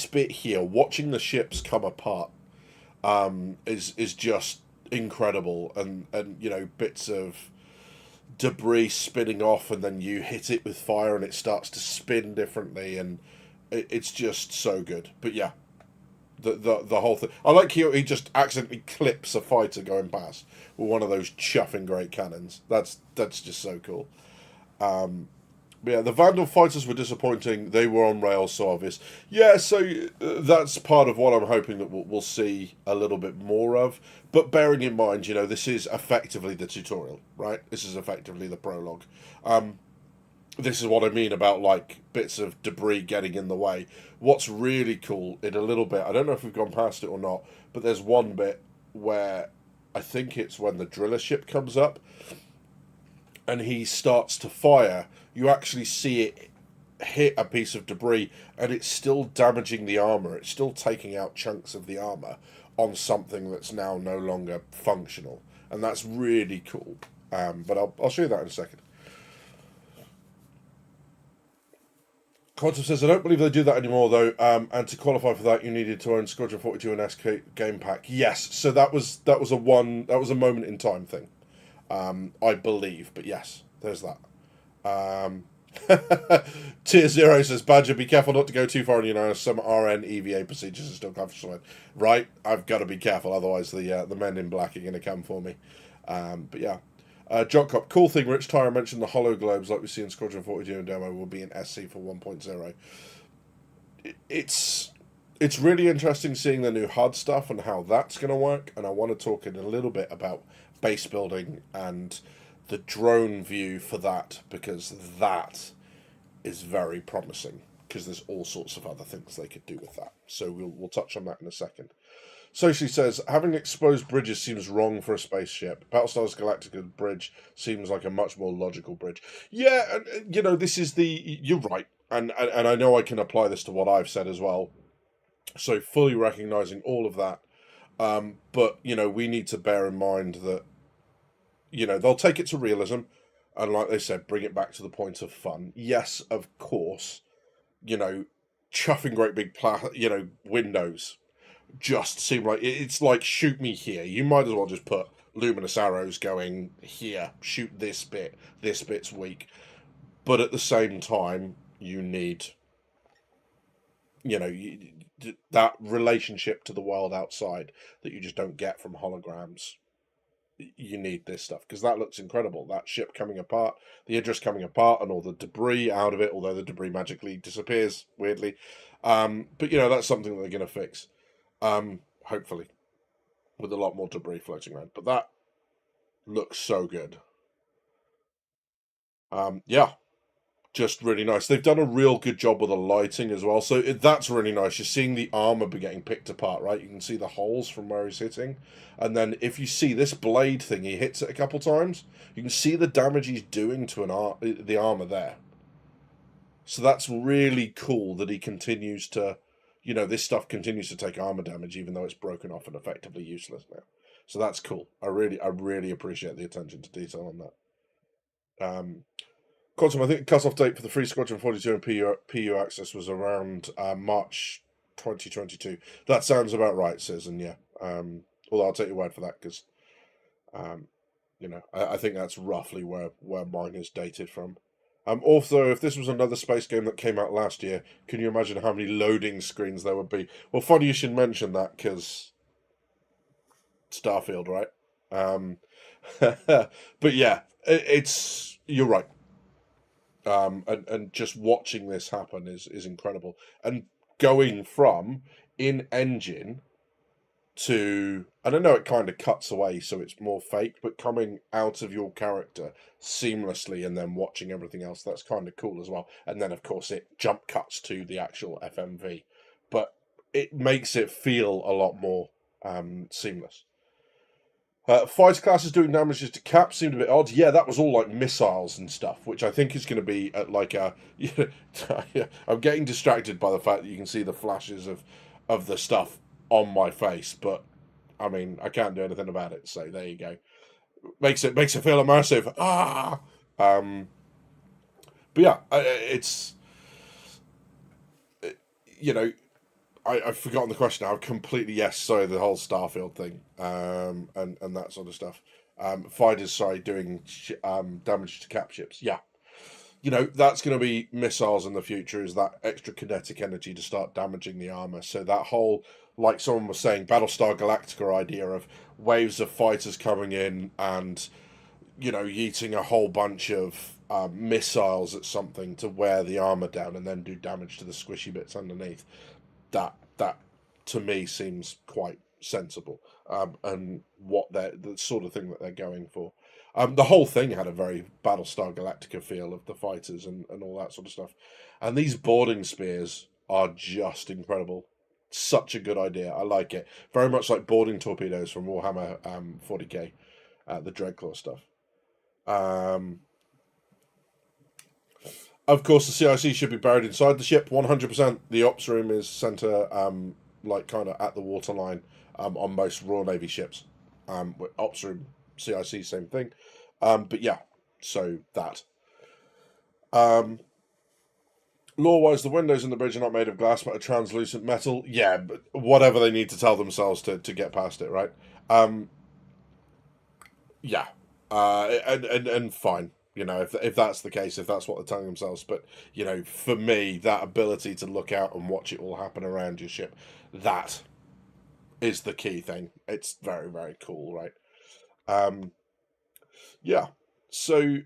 bit here. Watching the ships come apart is just incredible, and bits of debris spinning off, and then you hit it with fire and it starts to spin differently, and it's just so good. But yeah, the whole thing. I like he just accidentally clips a fighter going past with one of those chuffing great cannons. That's just so cool. But yeah, the Vandal fighters were disappointing. They were on rails, so obvious. Yeah, so that's part of what I'm hoping that we'll see a little bit more of. But bearing in mind, this is effectively the tutorial, right? This is effectively the prologue. This is what I mean about like bits of debris getting in the way. What's really cool in a little bit, I don't know if we've gone past it or not, but there's one bit where I think it's when the driller ship comes up and he starts to fire. You actually see it hit a piece of debris and it's still damaging the armor. It's still taking out chunks of the armor on something that's now no longer functional. And that's really cool. But I'll show you that in a second. Quantum says, I don't believe they do that anymore, though. And to qualify for that, you needed to own Squadron 42 and SK game pack. Yes, so that was a moment in time thing, I believe. But yes, there's that. Tier 0 says, Badger, be careful not to go too far in some RN EVA procedures are still classified. Right, I've got to be careful, otherwise the men in black are going to come for me. But yeah. Jock Cop, cool thing, Rich Tyra mentioned the hollow globes like we see in Squadron 42 in demo will be in SC for 1.0. It's really interesting seeing the new HUD stuff and how that's going to work, and I want to talk in a little bit about base building and the drone view for that, because that is very promising, because there's all sorts of other things they could do with that. So we'll touch on that in a second. Soshi says, having exposed bridges seems wrong for a spaceship. Battlestar's Galactica bridge seems like a much more logical bridge. Yeah, this is you're right. And I know I can apply this to what I've said as well. So fully recognizing all of that. But, we need to bear in mind that, they'll take it to realism. And like they said, bring it back to the point of fun. Yes, of course, you know, chuffing great big windows just seem like it's like shoot me here. You might as well just put luminous arrows going here. Shoot this bit. This bit's weak. But at the same time, you need that relationship to the world outside that you just don't get from holograms. You need this stuff because that looks incredible. That ship coming apart, the Idris coming apart, and all the debris out of it. Although the debris magically disappears weirdly, but that's something that they're going to fix. Hopefully, with a lot more debris floating around. But that looks so good. Yeah, just really nice. They've done a real good job with the lighting as well. So that's really nice. You're seeing the armor be getting picked apart, right? You can see the holes from where he's hitting. And then if you see this blade thing, he hits it a couple times, you can see the damage he's doing to the armor there. So that's really cool that he continues to, this stuff continues to take armor damage even though it's broken off and effectively useless now. So that's cool. I really appreciate the attention to detail on that. Quantum, I think the cut-off date for the free Squadron 42 and PU access was around March 2022. That sounds about right, Citizen, yeah. Although I'll take your word for that, because, I think that's roughly where mine is dated from. Also, if this was another space game that came out last year, can you imagine how many loading screens there would be? Well, funny you should mention that, because Starfield, right? But yeah, you're right. And just watching this happen is incredible. And going from in engine to, and I know it kind of cuts away, so it's more fake, but coming out of your character seamlessly and then watching everything else, that's kind of cool as well. And then, of course, it jump cuts to the actual FMV, but it makes it feel a lot more seamless. Fighter classes doing damages to caps seemed a bit odd. Yeah, that was all like missiles and stuff, which I think is going to be like a. I'm getting distracted by the fact that you can see the flashes of the stuff on my face, but I mean I can't do anything about it. So there you go. Makes it feel immersive. But yeah, it's you know I've forgotten the question now. I've completely yes. Sorry, the whole Starfield thing, and that sort of stuff. Fighters, sorry, doing damage to cap ships. Yeah, that's going to be missiles in the future. Is that extra kinetic energy to start damaging the armor? So that whole, like someone was saying, Battlestar Galactica idea of waves of fighters coming in and yeeting a whole bunch of missiles at something to wear the armor down and then do damage to the squishy bits underneath. That to me seems quite sensible, and what the sort of thing that they're going for. The whole thing had a very Battlestar Galactica feel of the fighters and all that sort of stuff, and these boarding spears are just incredible. Such a good idea. I like it very much like boarding torpedoes from Warhammer 40k, the Dreadclaw stuff. Um, of course, the CIC should be buried inside the ship. 100%. The ops room is center, like kind of at the waterline, on most Royal Navy ships. With ops room, CIC, same thing. But yeah, so that. Um, Lore-wise, the windows in the bridge are not made of glass, but a translucent metal. Yeah, but whatever they need to tell themselves to get past it, right? Yeah, and fine. If that's the case, if that's what they're telling themselves, but for me, that ability to look out and watch it all happen around your ship, that is the key thing. It's very, very cool, right? Um, yeah. So,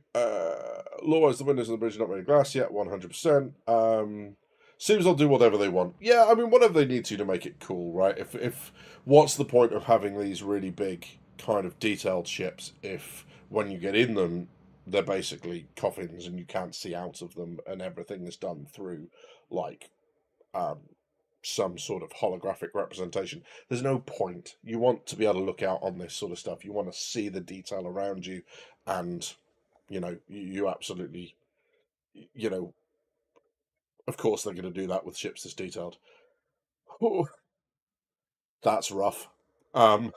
lore-wise, the windows on the bridge are not made of glass yet. 100%. Seems they'll do whatever they want. Yeah, I mean, whatever they need to make it cool, right? If what's the point of having these really big kind of detailed ships if when you get in them they're basically coffins and you can't see out of them and everything is done through like um, some sort of holographic representation. There's no point. You want to be able to look out on this sort of stuff. You want to see the detail around you, and you absolutely, you know, of course they're going to do that with ships this detailed. Ooh, that's rough. Um,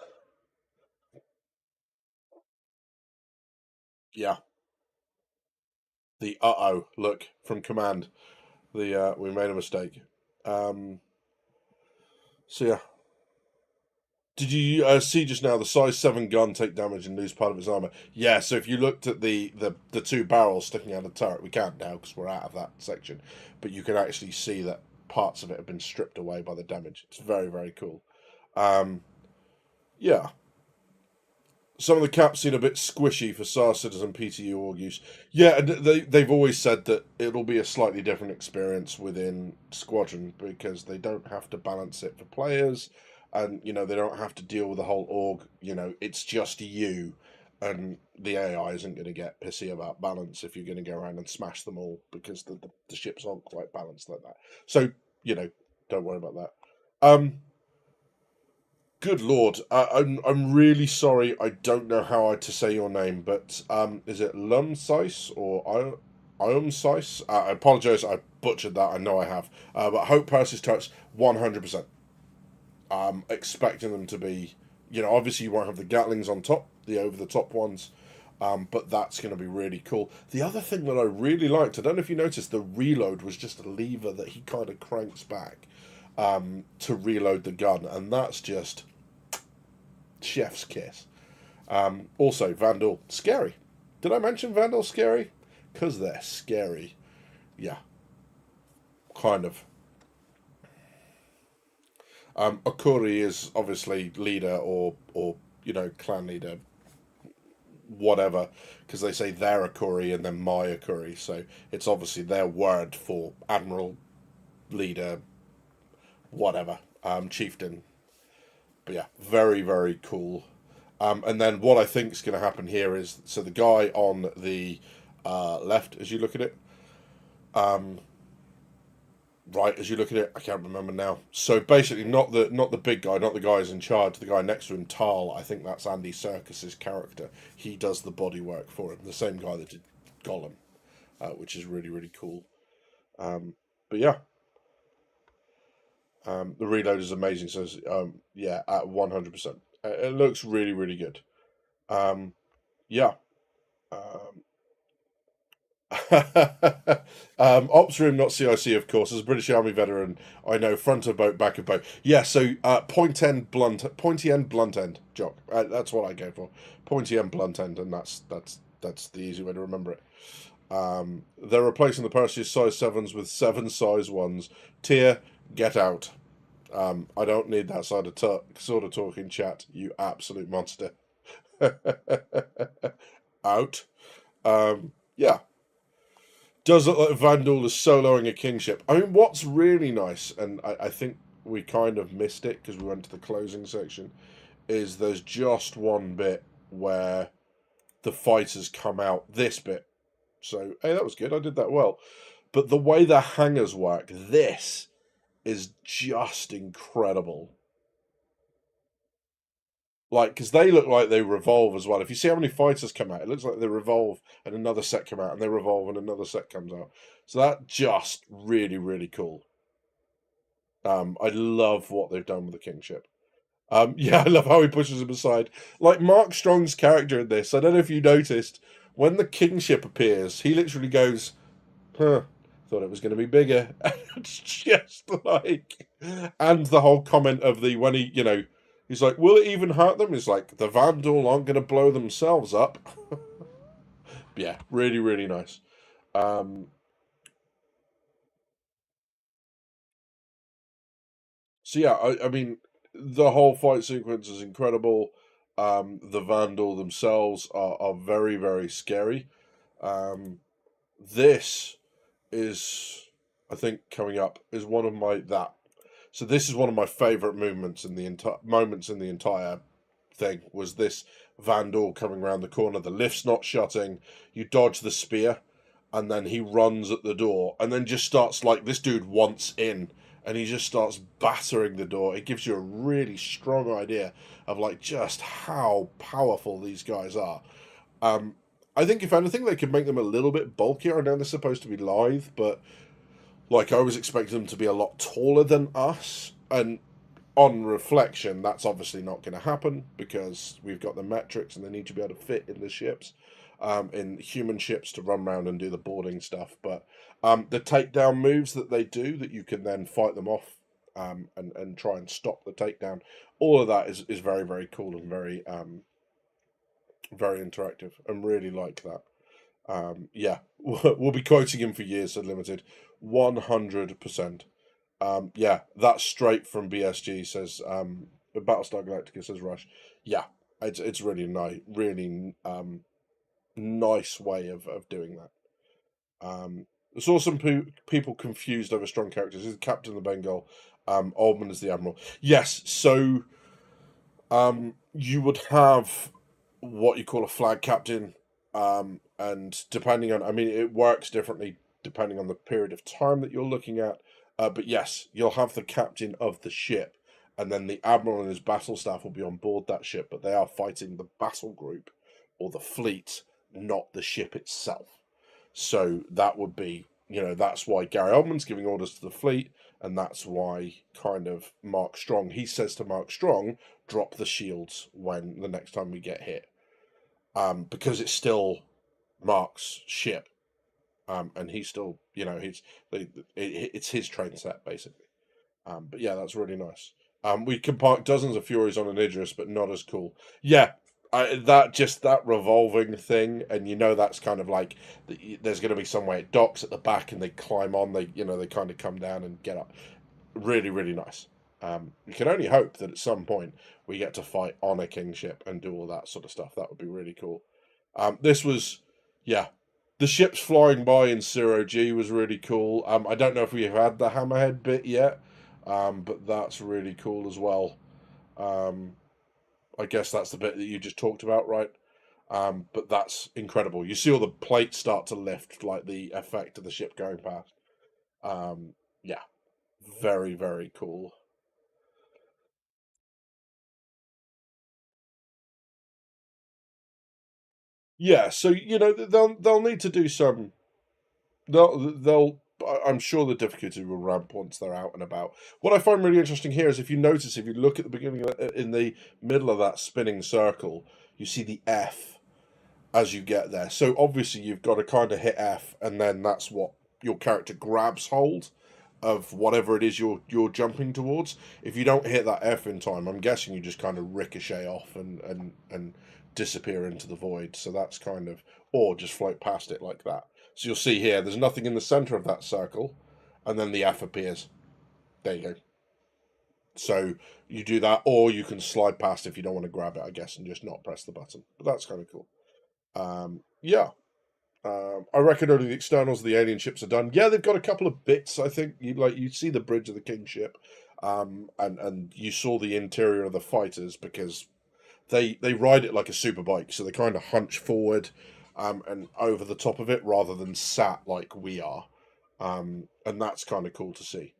yeah. The look from command. The we made a mistake. So yeah. Did you see just now the size 7 gun take damage and lose part of its armor? Yeah, so if you looked at the two barrels sticking out of the turret, we can't now because we're out of that section, but you can actually see that parts of it have been stripped away by the damage. It's very, very cool. Yeah. Some of the caps seem a bit squishy for Star Citizen PTU org use. Yeah, and they've always said that it'll be a slightly different experience within Squadron because they don't have to balance it for players, and they don't have to deal with the whole org. It's just you, and the AI isn't going to get pissy about balance if you're going to go around and smash them all because the ships aren't quite balanced like that. So don't worry about that. Good lord, I'm really sorry. I don't know how to say your name, but is it Lumsice or Iomsice? I apologise. I butchered that. I know I have. But Hope Percy's touch 100%. Expecting them to be, obviously you won't have the Gatlings on top, the over the top ones, but that's going to be really cool. The other thing that I really liked, I don't know if you noticed, the reload was just a lever that he kind of cranks back to reload the gun, and that's just chef's kiss. Also, Vandal, scary. Did I mention Vandal scary? Because they're scary. Yeah, kind of. Okuri is obviously leader or clan leader, whatever, because they say their Okuri and then my Okuri, so it's obviously their word for admiral, leader, whatever, chieftain. But yeah, very, very cool. And then what I think is going to happen here is, so the guy on the left, as you look at it, right as you look at it, I can't remember now. So basically, not the big guy, not the guy who's in charge. The guy next to him, Tal. I think that's Andy Serkis's character. He does the body work for him. The same guy that did Gollum, which is really, really cool. But yeah. The reload is amazing. So yeah, at 100%. It looks really, really good. Yeah. Um, Ops room, not CIC, of course. As a British Army veteran, I know front of boat, back of boat. Yeah, so pointy end, blunt end, Jock. That's what I go for. Pointy end, blunt end, and that's the easy way to remember it. They're replacing the Perseus size 7s with 7 size 1s. Tier, get out. I don't need that sort of talk in chat, you absolute monster. Out. Yeah. Does look like Vandal is soloing a kingship. I mean, what's really nice, and I think we kind of missed it because we went to the closing section, is there's just one bit where the fighters come out, this bit. So, hey, that was good. I did that well. But the way the hangers work, this is just incredible. Like, because they look like they revolve as well. If you see how many fighters come out, it looks like they revolve and another set come out, and they revolve and another set comes out. So that just really, really cool. I love what they've done with the kingship. Yeah, I love how he pushes him aside. Like Mark Strong's character in this, I don't know if you noticed, when the kingship appears, he literally goes, huh, thought it was going to be bigger. It's just like, and the whole comment of when he, he's like, will it even hurt them? He's like, the Vandal aren't going to blow themselves up. Yeah, really, really nice. So yeah, I mean, the whole fight sequence is incredible. The Vandal themselves are very, very scary. This is, I think, coming up is one of my that. So this is one of my favorite movements in the entire thing. Was this Vandal coming around the corner? The lift's not shutting. You dodge the spear, and then he runs at the door, and then just starts like this dude wants in, and he just starts battering the door. It gives you a really strong idea of like just how powerful these guys are. I think if anything, they could make them a little bit bulkier. I know they're supposed to be lithe, but like I was expecting them to be a lot taller than us. And on reflection, that's obviously not going to happen because we've got the metrics and they need to be able to fit in the ships. in human ships to run around and do the boarding stuff. But the takedown moves that they do, that you can then fight them off and try and stop the takedown, all of that is very, very cool and very interactive, and really like that. Yeah, we'll be quoting him for years, said Limited. 100%. Yeah, that's straight from BSG, says Battlestar Galactica, says Rush. Yeah, it's really nice, really nice way of doing that. I saw some people confused over strong characters. Is the Captain of the Bengal, Oldman is the Admiral. Yes, so you would have what you call a flag captain, and depending on, I mean, it works differently depending on the period of time that you're looking at. But yes, you'll have the captain of the ship, and then the admiral and his battle staff will be on board that ship, but they are fighting the battle group or the fleet, not the ship itself. So that would be, that's why Gary Oldman's giving orders to the fleet, and that's why kind of Mark Strong, he says to Mark Strong, drop the shields when the next time we get hit, because it's still Mark's ship, and he's still, it's his train set basically. But yeah, that's really nice. We can park dozens of Furies on an Idris, but not as cool. Yeah, that revolving thing, and that's kind of like there's going to be somewhere it docks at the back, and they climb on. They kind of come down and get up. Really, really nice. You can only hope that at some point we get to fight on a kingship and do all that sort of stuff. That would be really cool. This was, yeah, the ships flying by in Zero G was really cool. I don't know if we've had the hammerhead bit yet, but that's really cool as well. Um, I guess that's the bit that you just talked about, right? But that's incredible. You see all the plates start to lift, like the effect of the ship going past. Yeah, very, very cool. Yeah, so they'll need to do some. They'll. I'm sure the difficulty will ramp once they're out and about. What I find really interesting here is if you notice, if you look at the beginning, in the middle of that spinning circle, you see the F as you get there. So obviously you've got to kind of hit F, and then that's what your character grabs hold of whatever it is you're jumping towards. If you don't hit that F in time, I'm guessing you just kind of ricochet off and disappear into the void. So that's kind of, or just float past it like that. So you'll see here, there's nothing in the center of that circle, and then the F appears. There you go. So you do that, or you can slide past if you don't want to grab it, I guess, and just not press the button. But that's kind of cool. Yeah. I reckon only the externals of the alien ships are done. Yeah, they've got a couple of bits. I think you see the bridge of the King ship, and you saw the interior of the fighters because they ride it like a super bike, so they kind of hunch forward, and over the top of it rather than sat like we are, and that's kind of cool to see.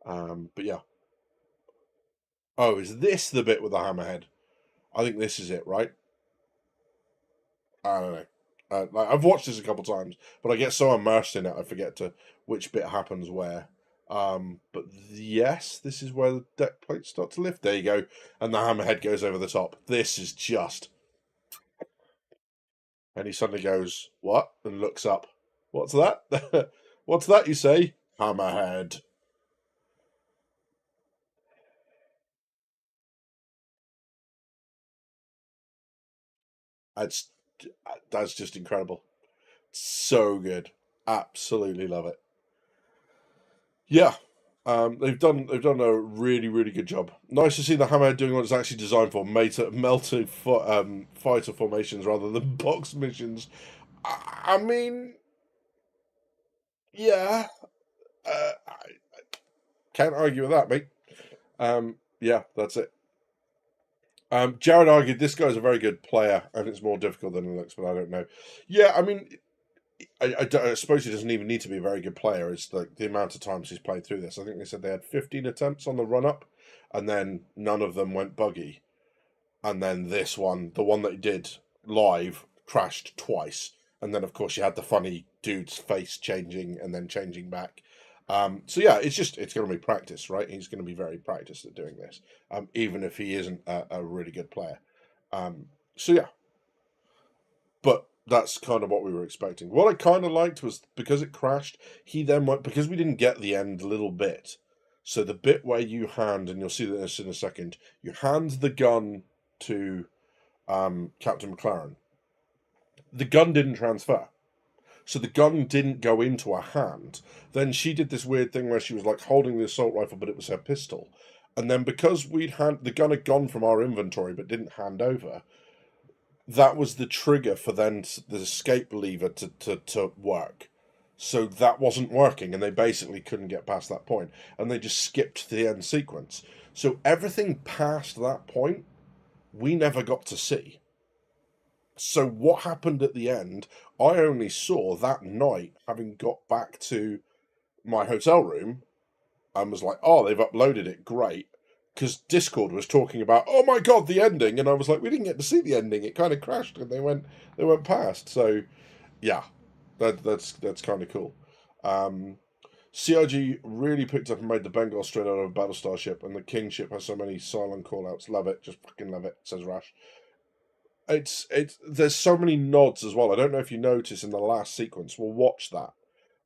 But yeah. Oh, is this the bit with the hammerhead? I think this is it, right? I don't know. Like, I've watched this a couple times, but I get so immersed in it, I forget to which bit happens where. But yes, this is where the deck plates start to lift. There you go, and the hammerhead goes over the top. This is just, and he suddenly goes, "What?" and looks up. What's that? What's that? You say, hammerhead. That's that's just incredible. So good. Absolutely love it. Yeah, they've done a really, really good job. Nice to see the Hammerhead doing what it's actually designed for, melting fighter formations rather than box missions. I mean, yeah, I can't argue with that, mate. Yeah, that's it. Jared argued this guy's a very good player and it's more difficult than it looks, but I don't know. Yeah, I mean, I suppose he doesn't even need to be a very good player. It's like the amount of times he's played through this. I think they said they had 15 attempts on the run up, and then none of them went buggy. And then this one, the one that he did live, crashed twice. And then, of course, you had the funny dude's face changing and then changing back. So yeah, it's going to be practice, right? He's going to be very practiced at doing this, even if he isn't a really good player. So yeah, but that's kind of what we were expecting. What I kind of liked was, because it crashed, he then went, because we didn't get the end little bit. So the bit where you hand, and you'll see this in a second, you hand the gun to Captain McLaren. The gun didn't transfer. So the gun didn't go into her hand. Then she did this weird thing where she was like holding the assault rifle, but it was her pistol. And then because the gun had gone from our inventory but didn't hand over, that was the trigger for then the escape lever to work. So that wasn't working, and they basically couldn't get past that point, and they just skipped the end sequence. So everything past that point, we never got to see. So what happened at the end, I only saw that night, having got back to my hotel room, and was like, oh, they've uploaded it, great. Because Discord was talking about, oh my god, the ending, and I was like, we didn't get to see the ending. It kind of crashed, and they went past. So, yeah, that's kind of cool. CIG really picked up and made the Bengal straight out of a Battlestar ship, and the King ship has so many Cylon callouts. Love it, just fucking love it, says Rash. It's there's so many nods as well. I don't know if you notice in the last sequence. We'll watch that.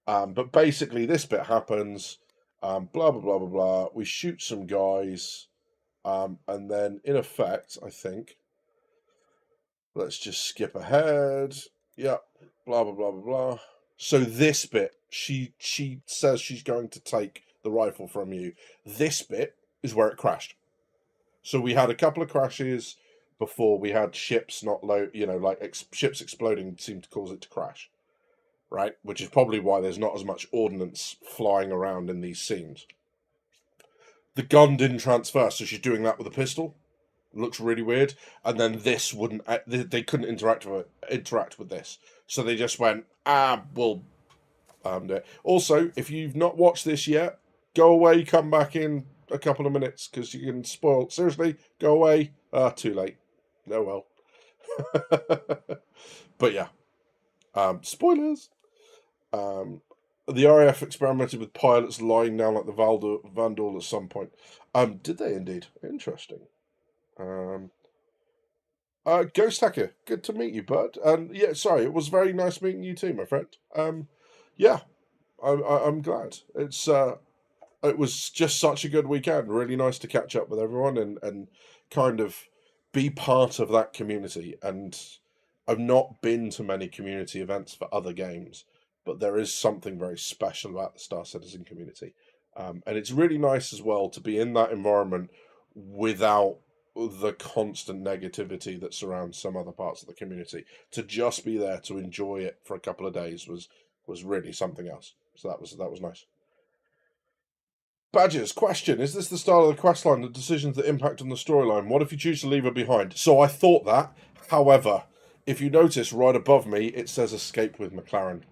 But basically, this bit happens. Blah blah blah blah blah. We shoot some guys, and then in effect, I think. Let's just skip ahead. Yep. Blah blah blah blah blah. So this bit, she says she's going to take the rifle from you. This bit is where it crashed. So we had a couple of crashes before. We had ships not low, ships exploding seemed to cause it to crash, right? Which is probably why there's not as much ordnance flying around in these scenes. The gun didn't transfer, so she's doing that with a pistol. It looks really weird. And then this wouldn't. They couldn't interact with this, so they just went, we'll do it. Also, if you've not watched this yet, go away, come back in a couple of minutes, because you can spoil. Seriously, go away. Too late. Oh well. But yeah. Spoilers. The RAF experimented with pilots lying down like the Vandal at some point. Did they indeed? Interesting. Ghost Hacker, good to meet you, bud. And yeah, sorry, it was very nice meeting you too, my friend. Yeah, I'm glad. It was just such a good weekend. Really nice to catch up with everyone and kind of be part of that community. And I've not been to many community events for other games, but there is something very special about the Star Citizen community. And it's really nice as well to be in that environment without the constant negativity that surrounds some other parts of the community. To just be there to enjoy it for a couple of days was really something else. So that was nice. Badges, question, is this the start of the questline, the decisions that impact on the storyline? What if you choose to leave her behind? So I thought that, however, if you notice right above me, it says escape with McLaren.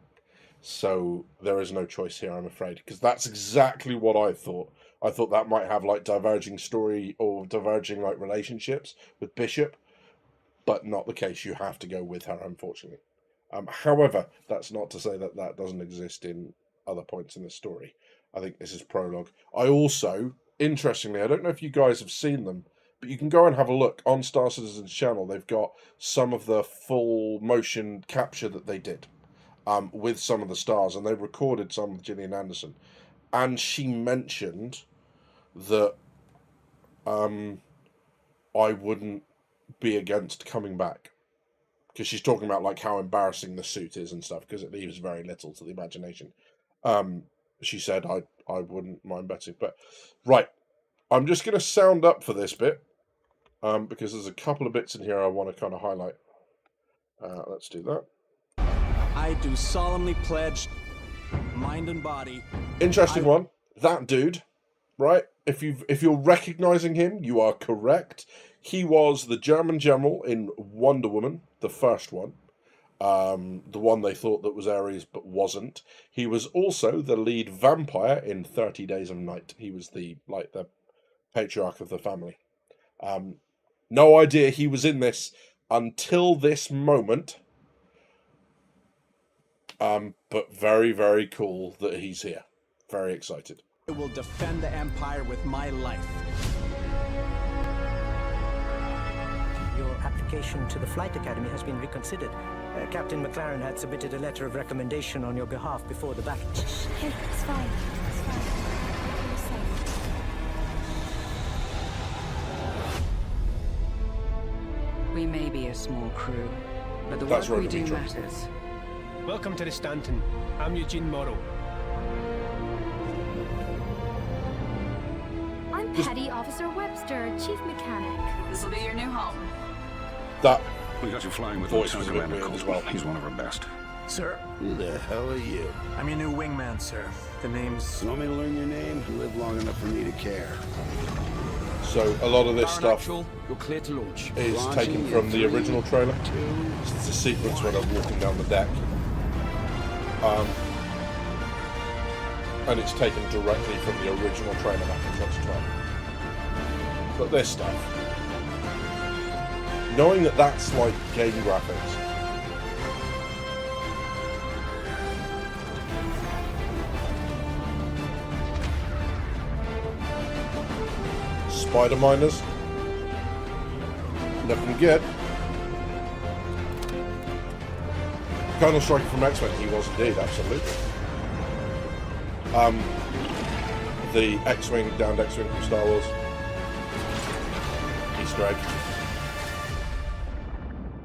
So there is no choice here, I'm afraid, because that's exactly what I thought. I thought that might have like diverging story or diverging like relationships with Bishop, but not the case. You have to go with her, unfortunately. However, that's not to say that that doesn't exist in other points in the story. I think this is prologue. I also, interestingly, I don't know if you guys have seen them, but you can go and have a look on Star Citizen's channel. They've got some of the full motion capture that they did with some of the stars, and they recorded some with Gillian Anderson. And she mentioned that I wouldn't be against coming back, because she's talking about like how embarrassing the suit is and stuff, because it leaves very little to the imagination. She said I wouldn't mind betting, but right, I'm just going to sound up for this bit because there's a couple of bits in here I want to kind of highlight. Let's do that. I do solemnly pledge, mind and body. Interesting one. That dude, right? If you're recognizing him, you are correct. He was the German general in Wonder Woman, the first one. The one they thought that was Ares but wasn't. He was also the lead vampire in 30 Days of Night. He was the patriarch of the family. No idea he was in this until this moment. But very, very cool that he's here. Very excited. I will defend the Empire with my life. Your application to the Flight Academy has been reconsidered. Captain McLaren had submitted a letter of recommendation on your behalf before the battle. Hey, it's fine. It's fine. You're safe. We may be a small crew, but the That's work we right, do Dimitri. matters. Welcome to the Stanton. I'm Eugene Morrow. I'm Petty Officer Webster, Chief Mechanic. This will be your new home. That We got you flying with voice was Lieutenant a bit Commander weird as Colt. well. He's one of our best. Sir, Who the hell are you? I'm your new wingman, sir. The name's... You want me to learn your name? You live long enough for me to care. So a lot of this Power stuff actual, you're clear to launch. is Launching taken in from the 3, original trailer. 2. It's a sequence when I'm walking down the deck. And it's taken directly from the original trailer back in 2012. But this stuff, knowing that that's like game graphics, spider miners, looking good. Colonel Striker from X-Men, he was indeed, absolutely. The X-Wing, downed X-Wing from Star Wars. Easter egg.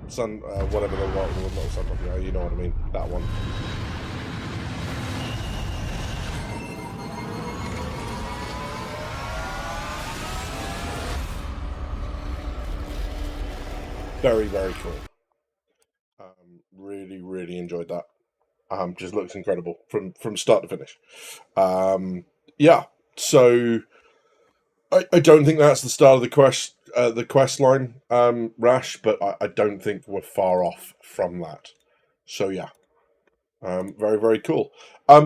Sun, whatever the not Sun, you know what I mean. That one. Very, very cool. Really, really enjoyed that. Just looks incredible from start to finish. Yeah, so I don't think that's the start of the quest line, Rash, but I don't think we're far off from that. So yeah, very, very cool.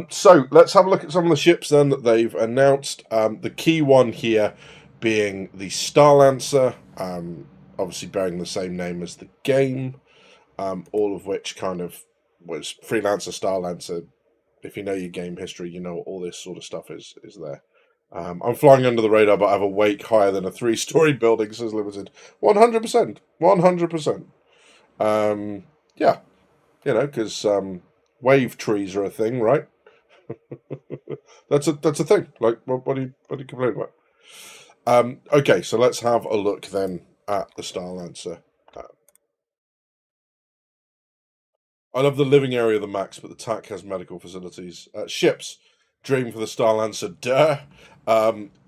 So let's have a look at some of the ships then that they've announced. The key one here being the Starlancer, obviously bearing the same name as the game, all of which kind of was Freelancer, Starlancer. If you know your game history, you know all this sort of stuff is there. I'm flying under the radar, but I have a wake higher than a 3-story building, says Limited. 100%. 100%. Yeah. You know, because wave trees are a thing, right? That's a thing. Like, what do you complain about? Okay, so let's have a look then at the Starlancer. I love the living area of the Max, but the TAC has medical facilities. Ships. Dream for the Starlancer. Duh.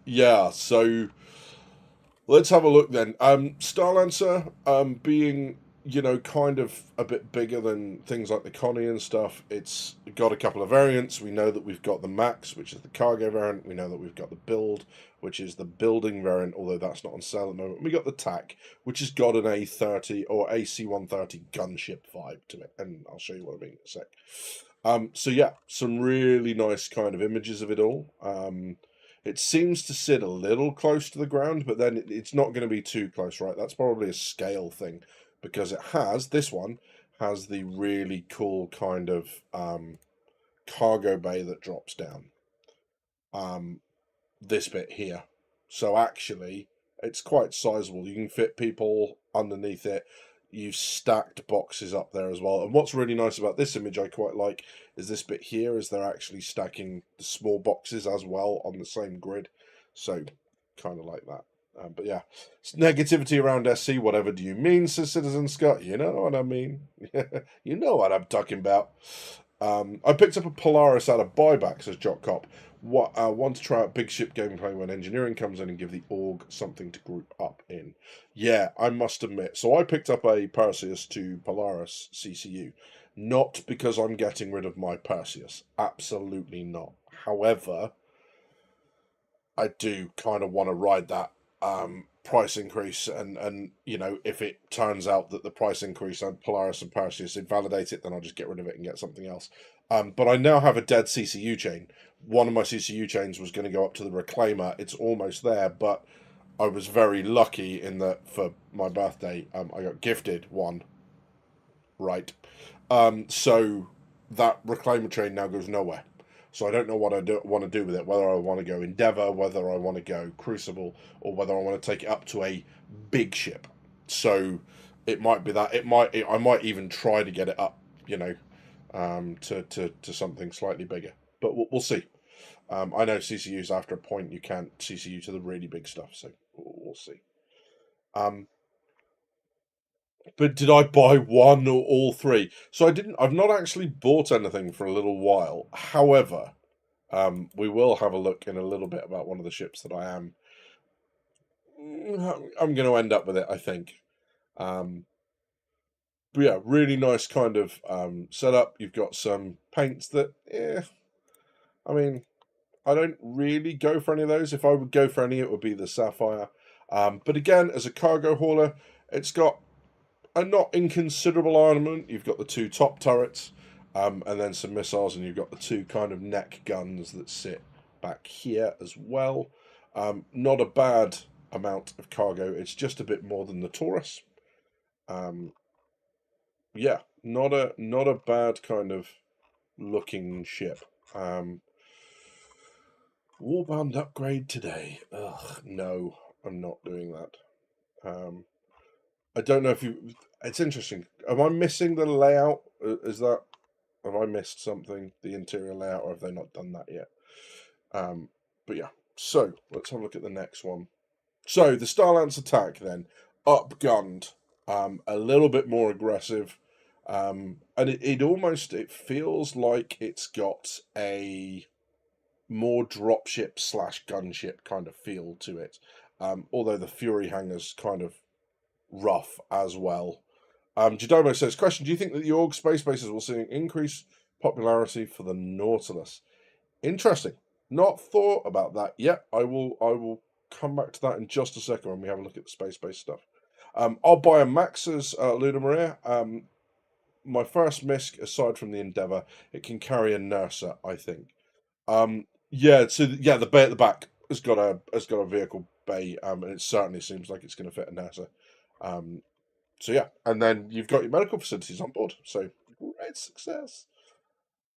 Yeah, so let's have a look then. Starlancer, being, you know, kind of a bit bigger than things like the Connie and stuff. It's got a couple of variants. We know that we've got the Max, which is the cargo variant. We know that we've got the Build, which is the building variant, although that's not on sale at the moment. We got the TAC, which has got an A30 or AC-130 gunship vibe to it, and I'll show you what I mean in a sec. So yeah, some really nice kind of images of it all. It seems to sit a little close to the ground, but then it's not going to be too close, right? That's probably a scale thing, because this one has the really cool kind of cargo bay that drops down. This bit here. So actually, it's quite sizable. You can fit people underneath it. You've stacked boxes up there as well. And what's really nice about this image I quite like is this bit here, is they're actually stacking the small boxes as well on the same grid. So kind of like that. But yeah, negativity around SC, whatever do you mean, says Citizen Scott? You know what I mean. You know what I'm talking about. I picked up a Polaris out of buyback, says Jock Cop. Want to try out big ship gameplay when engineering comes in and give the org something to group up in. Yeah, I must admit. So I picked up a Perseus to Polaris CCU. Not because I'm getting rid of my Perseus. Absolutely not. However, I do kind of want to ride that price increase, and you know, if it turns out that the price increase on Polaris and Perseus invalidate it, then I'll just get rid of it and get something else. But I now have a dead CCU chain. One of my CCU chains was going to go up to the Reclaimer. It's almost there, but I was very lucky in that for my birthday, I got gifted one. Right. So that Reclaimer chain now goes nowhere. So I don't know what I want to do with it, whether I want to go Endeavour, whether I want to go Crucible, or whether I want to take it up to a big ship. So it might be that. I might even try to get it up, you know, to something slightly bigger. But we'll see. I know CCUs after a point you can't CCU to the really big stuff, so we'll see. But did I buy one or all three? So I didn't. I've not actually bought anything for a little while. However, we will have a look in a little bit about one of the ships that I'm going to end up with it, I think. But yeah, really nice kind of setup. You've got some paints that, I mean, I don't really go for any of those. If I would go for any, it would be the Sapphire. But again, as a cargo hauler, it's got a not inconsiderable armament. You've got the 2 top turrets, and then some missiles, and you've got the 2 kind of neck guns that sit back here as well. Not a bad amount of cargo. It's just a bit more than the Taurus. Yeah, not a bad kind of looking ship. Warband upgrade today. Ugh, no, I'm not doing that. I don't know if you. It's interesting. Am I missing the layout? Is that? Have I missed something? The interior layout, or have they not done that yet? But yeah. So let's have a look at the next one. So the Starlance attack then, upgunned, a little bit more aggressive, and it feels like it's got a more dropship / gunship kind of feel to it. Although the Fury hangar's kind of rough as well. Jidomo says, question, do you think that the Org space bases will see an increased popularity for the Nautilus? Interesting. Not thought about that yet. I will come back to that in just a second when we have a look at the space-based stuff. I'll buy a Max's Luna Maria. My first MISC, aside from the Endeavour, it can carry a Nurser, I think. Yeah, so the bay at the back has got a vehicle bay, and it certainly seems like it's going to fit a Nurser. So yeah, and then you've got your medical facilities on board. So great success.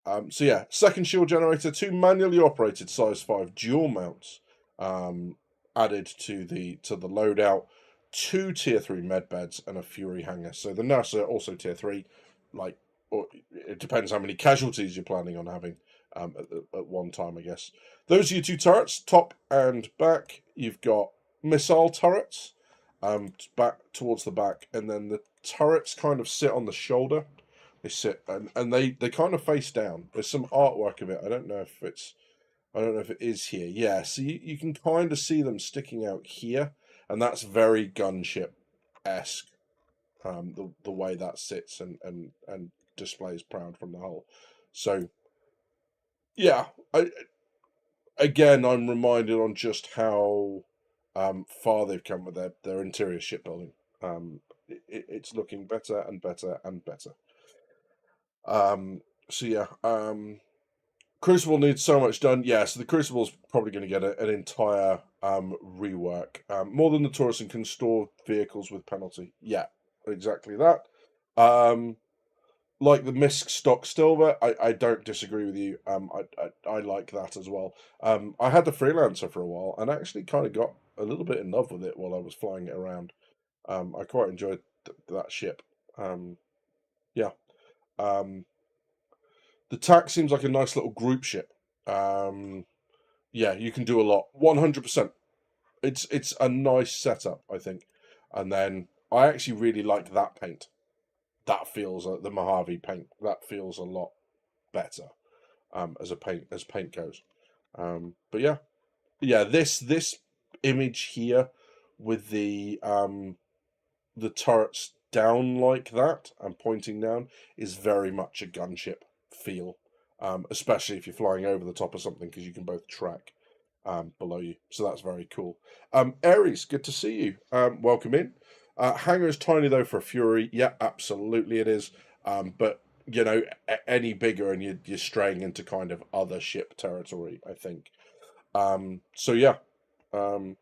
So yeah, second shield generator, 2 manually operated size 5 dual mounts added to the loadout, 2 tier 3 med beds, and a Fury hangar. So the Nurser also tier 3, like, or it depends how many casualties you're planning on having at one time, I guess. Those are your 2 turrets, top and back. You've got missile turrets back towards the back, and then the turrets kind of sit on the shoulder. They sit and they kind of face down. There's some artwork of it. I don't know if it is here. Yeah, so you can kind of see them sticking out here, and that's very gunship-esque. The way that sits and displays proud from the hull. So yeah, I'm reminded on just how far they've come with their interior shipbuilding. It's looking better and better and better. So yeah, Crucible needs so much done. Yeah, so the Crucible's probably going to get an entire rework. More than the Taurus, and can store vehicles with penalty. Yeah, exactly that. Like the MISC stock silver, I don't disagree with you. I like that as well. I had the Freelancer for a while, and I actually kind of got a little bit in love with it while I was flying it around. I quite enjoyed that ship. Yeah. The TAC seems like a nice little group ship. Yeah, you can do a lot. 100%. It's a nice setup, I think. And then I actually really like that paint. That feels like the Mojave paint. That feels a lot better as paint goes. But yeah. This image here with the turrets down like that and pointing down is very much a gunship feel, especially if you're flying over the top of something, because you can both track below you. So that's very cool. Aries, good to see you. Welcome in. Hangar is tiny though for a Fury. Yeah, absolutely it is. But you know, any bigger and you're straying into kind of other ship territory, I think. So yeah, you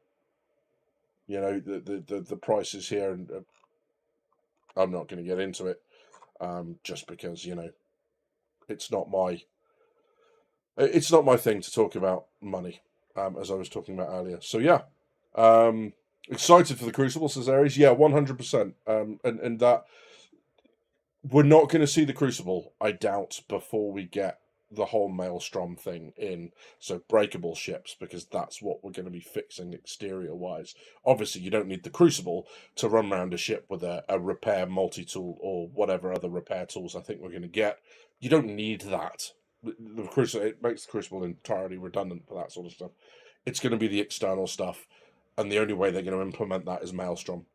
know, the prices here, and I'm not going to get into it, just because, you know, it's not my thing to talk about money, as I was talking about earlier. So yeah, Excited for the Crucible, says Ares. Yeah, 100%. And that we're not going to see the Crucible, I doubt, before we get the whole Maelstrom thing in. So breakable ships, because that's what we're going to be fixing exterior-wise. Obviously, you don't need the Crucible to run around a ship with a repair multi-tool or whatever other repair tools I think we're going to get. You don't need that. The Crucible, it makes the Crucible entirely redundant for that sort of stuff. It's going to be the external stuff, and the only way they're going to implement that is Maelstrom.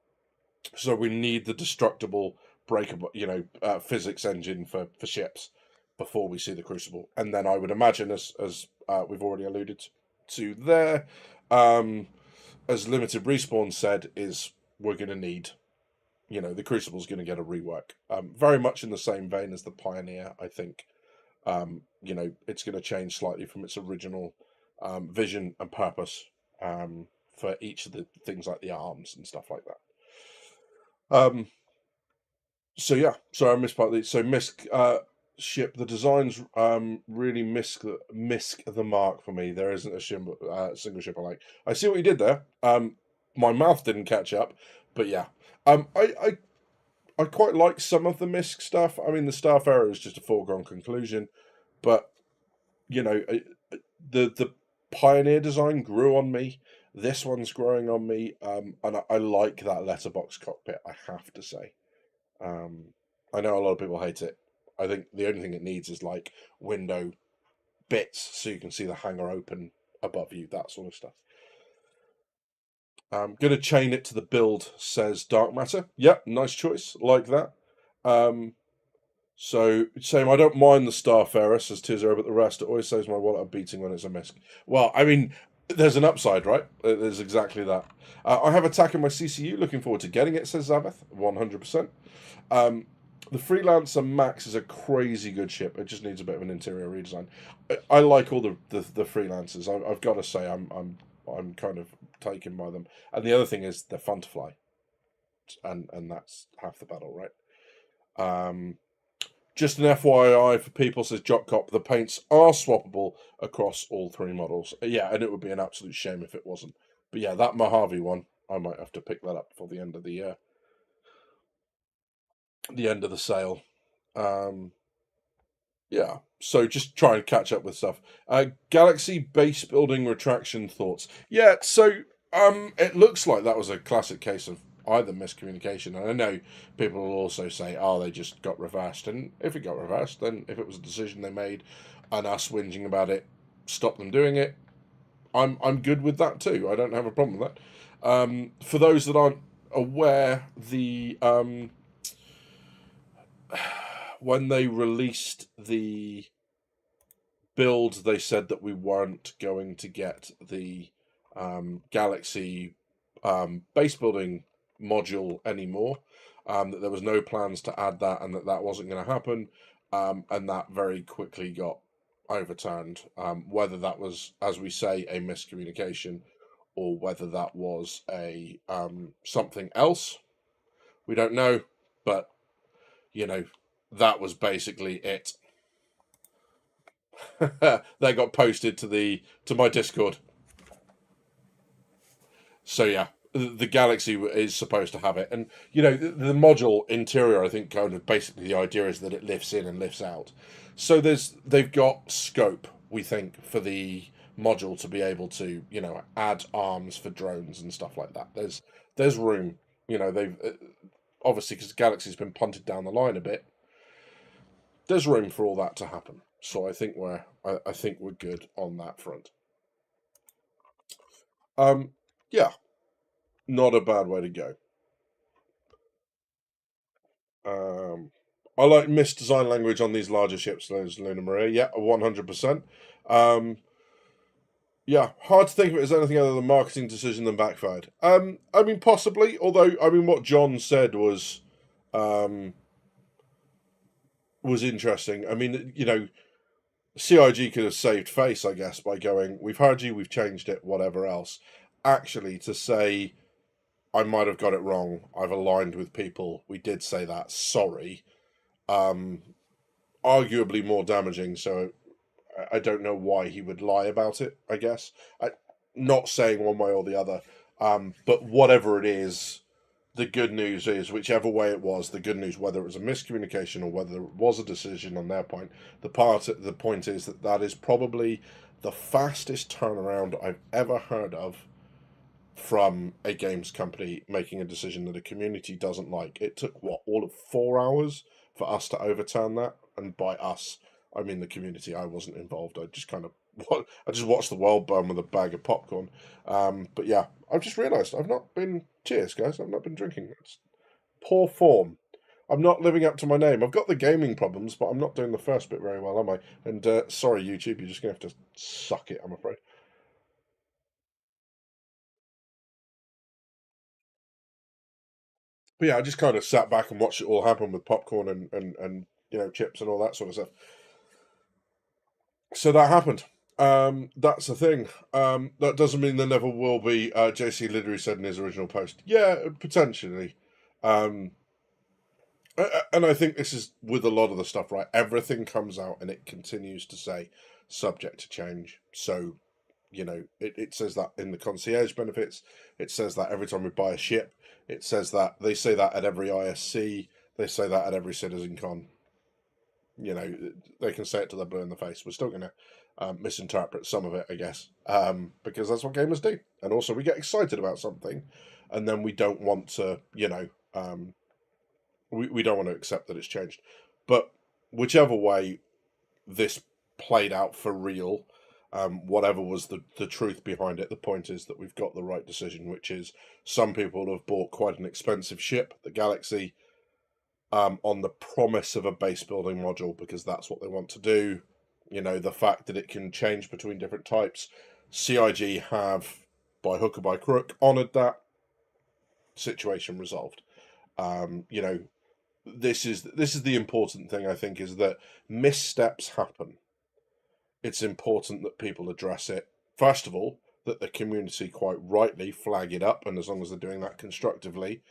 So we need the destructible, breakable, physics engine for ships before we see the Crucible. And then I would imagine, as we've already alluded to there, as Limited Respawn said, is we're going to need, the Crucible's going to get a rework. Very much in the same vein as the Pioneer, I think. It's going to change slightly from its original vision and purpose for each of the things like the arms and stuff like that. So I missed part of the Misk ship. The designs really miss the mark for me. There isn't a single ship I like. I see what you did there. My mouth didn't catch up, but yeah. I quite like some of the Misk stuff. I mean, the Starfarer is just a foregone conclusion, but the Pioneer design grew on me. This one's growing on me, and I like that letterbox cockpit, I have to say. I know a lot of people hate it. I think the only thing it needs is like window bits so you can see the hangar open above you, that sort of stuff. I'm going to chain it to the build, says Dark Matter. Yep, nice choice. Like that. So, same, I don't mind the Starfarer, says Tizzer, but the rest, it always saves my wallet a beating when it's a Misk. Well, I mean, there's an upside, right? There's exactly that. I have Attack in my CCU, looking forward to getting it, says Zaveth, 100%. The Freelancer Max is a crazy good ship. It just needs a bit of an interior redesign. I like all the Freelancers. I've got to say, I'm kind of taken by them. And the other thing is they're fun to fly, and that's half the battle, right? Just an FYI for people, says Jock Cop, the paints are swappable across all three models. Yeah, and it would be an absolute shame if it wasn't. But yeah, that Mojave one, I might have to pick that up for the end of the sale. Yeah, so just try and catch up with stuff. Galaxy base building retraction thoughts. Yeah, so it looks like that was a classic case of either miscommunication, and I know people will also say, oh, they just got reversed, and if it got reversed, then if it was a decision they made and us whinging about it stopped them doing it, I'm good with that too. I don't have a problem with that. For those that aren't aware, the when they released the build, they said that we weren't going to get the Galaxy base building module anymore, that there was no plans to add that, and that wasn't going to happen, and that very quickly got overturned. Whether that was, as we say, a miscommunication, or whether that was a something else, we don't know, but that was basically it. They got posted to my Discord. So yeah, the Galaxy is supposed to have it, and the module interior, I think, kind of basically the idea is that it lifts in and lifts out. So they've got scope, we think, for the module to be able to add arms for drones and stuff like that. There's room. They've obviously, because Galaxy's been punted down the line a bit. There's room for all that to happen. So I think we're good on that front. Yeah, not a bad way to go. I like misdesign language on these larger ships, those Luna Maria. Yeah, 100%. Yeah, hard to think of it as anything other than marketing decision than backfired. I mean, possibly. Although, I mean, what John said was interesting. I mean, CIG could have saved face, I guess, by going, we've heard you, we've changed it, whatever else. Actually, to say, I might have got it wrong, I've aligned with people, we did say that, sorry, arguably more damaging, so I don't know why he would lie about it, I guess. Not saying one way or the other. But whatever it is, the good news is, whichever way it was, the good news, whether it was a miscommunication or whether it was a decision on their point, the point is that is probably the fastest turnaround I've ever heard of from a games company making a decision that a community doesn't like. It took, all of 4 hours for us to overturn that, and by us, I mean the community. I wasn't involved. I just watched the world burn with a bag of popcorn. But yeah, I've just realised I've not been. Cheers, guys. I've not been drinking. It's poor form. I'm not living up to my name. I've got the gaming problems, but I'm not doing the first bit very well, am I? And sorry, YouTube, you're just gonna have to suck it, I'm afraid. But yeah, I just kind of sat back and watched it all happen with popcorn and chips and all that sort of stuff. So that happened. That's the thing. That doesn't mean there never will be. JC Liddery said in his original post, yeah, potentially. And I think this is with a lot of the stuff, right? Everything comes out and it continues to say subject to change. So, it says that in the concierge benefits. It says that every time we buy a ship. It says that, they say that at every ISC. They say that at every Citizencon. They can say it till they're blue in the face. We're still going to misinterpret some of it, I guess, because that's what gamers do. And also, we get excited about something, and then we don't want to, we don't want to accept that it's changed. But whichever way this played out for real, whatever was the truth behind it, the point is that we've got the right decision, which is some people have bought quite an expensive ship, the Galaxy, on the promise of a base building module, because that's what they want to do. The fact that it can change between different types. CIG have, by hook or by crook, honoured that. Situation resolved. This is the important thing, I think, is that missteps happen. It's important that people address it. First of all, that the community quite rightly flag it up, and as long as they're doing that constructively,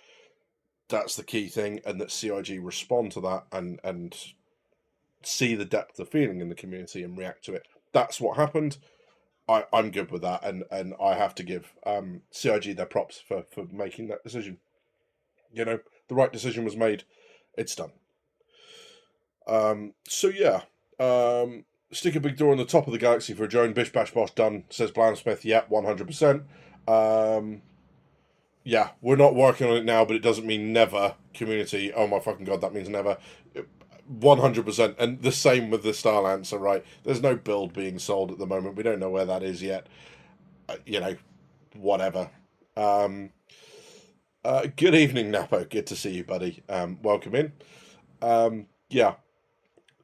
that's the key thing, and that CIG respond to that and see the depth of feeling in the community and react to it. That's what happened. I'm good with that, and I have to give CIG their props for making that decision. The right decision was made. It's done. So yeah. Stick a big door on the top of the Galaxy for a drone. Bish bash bosh done, says Blandsmith. Yeah, 100%. Yeah, we're not working on it now, but it doesn't mean never. Community, oh my fucking god, that means never. 100%. And the same with the Star Lancer, right? There's no build being sold at the moment. We don't know where that is yet. Whatever. Good evening, Napo. Good to see you, buddy. Welcome in. Yeah.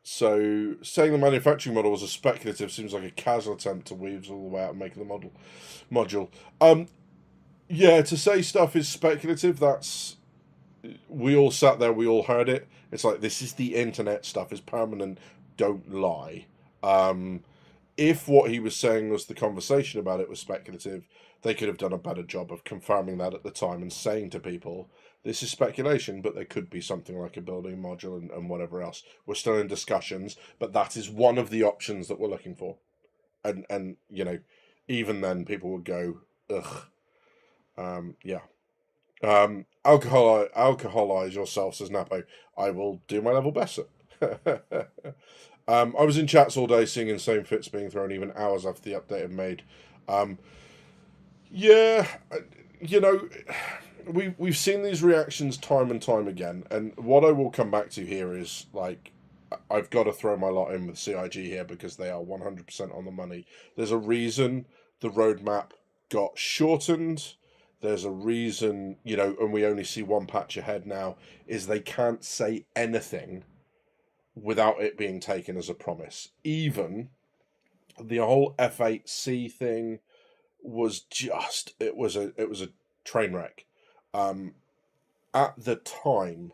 So, saying the manufacturing model was a speculative seems like a casual attempt to weave all the way out and making the module. Yeah, to say stuff is speculative, that's... We all sat there, we all heard it. It's like, this is the internet, stuff is permanent, don't lie. If what he was saying was the conversation about it was speculative, they could have done a better job of confirming that at the time and saying to people, this is speculation, but there could be something like a building module and whatever else. We're still in discussions, but that is one of the options that we're looking for. And even then people would go, ugh. Yeah. Alcoholize yourself, says Napo. I will do my level best. I was in chats all day seeing insane fits being thrown even hours after the update had made. Yeah, we've seen these reactions time and time again, and what I will come back to here is, like, I've got to throw my lot in with CIG here because they are 100% on the money. There's a reason the roadmap got shortened. There's a reason, and we only see one patch ahead now, is they can't say anything without it being taken as a promise. Even the whole F8C thing was just, it was a train wreck. At the time,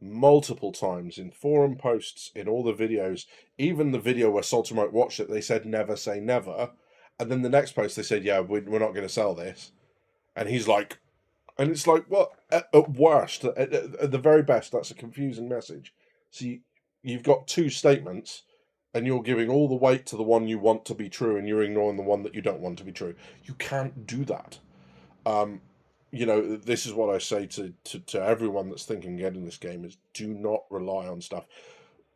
multiple times in forum posts, in all the videos, even the video where Saltermite watched it, they said never say never, and then the next post they said, yeah, we're not going to sell this. And he's like, and it's like, what? At worst, at the very best, that's a confusing message. So you've got two statements, and you're giving all the weight to the one you want to be true, and you're ignoring the one that you don't want to be true. You can't do that. You know, this is what I say to everyone that's thinking getting this game is do not rely on stuff.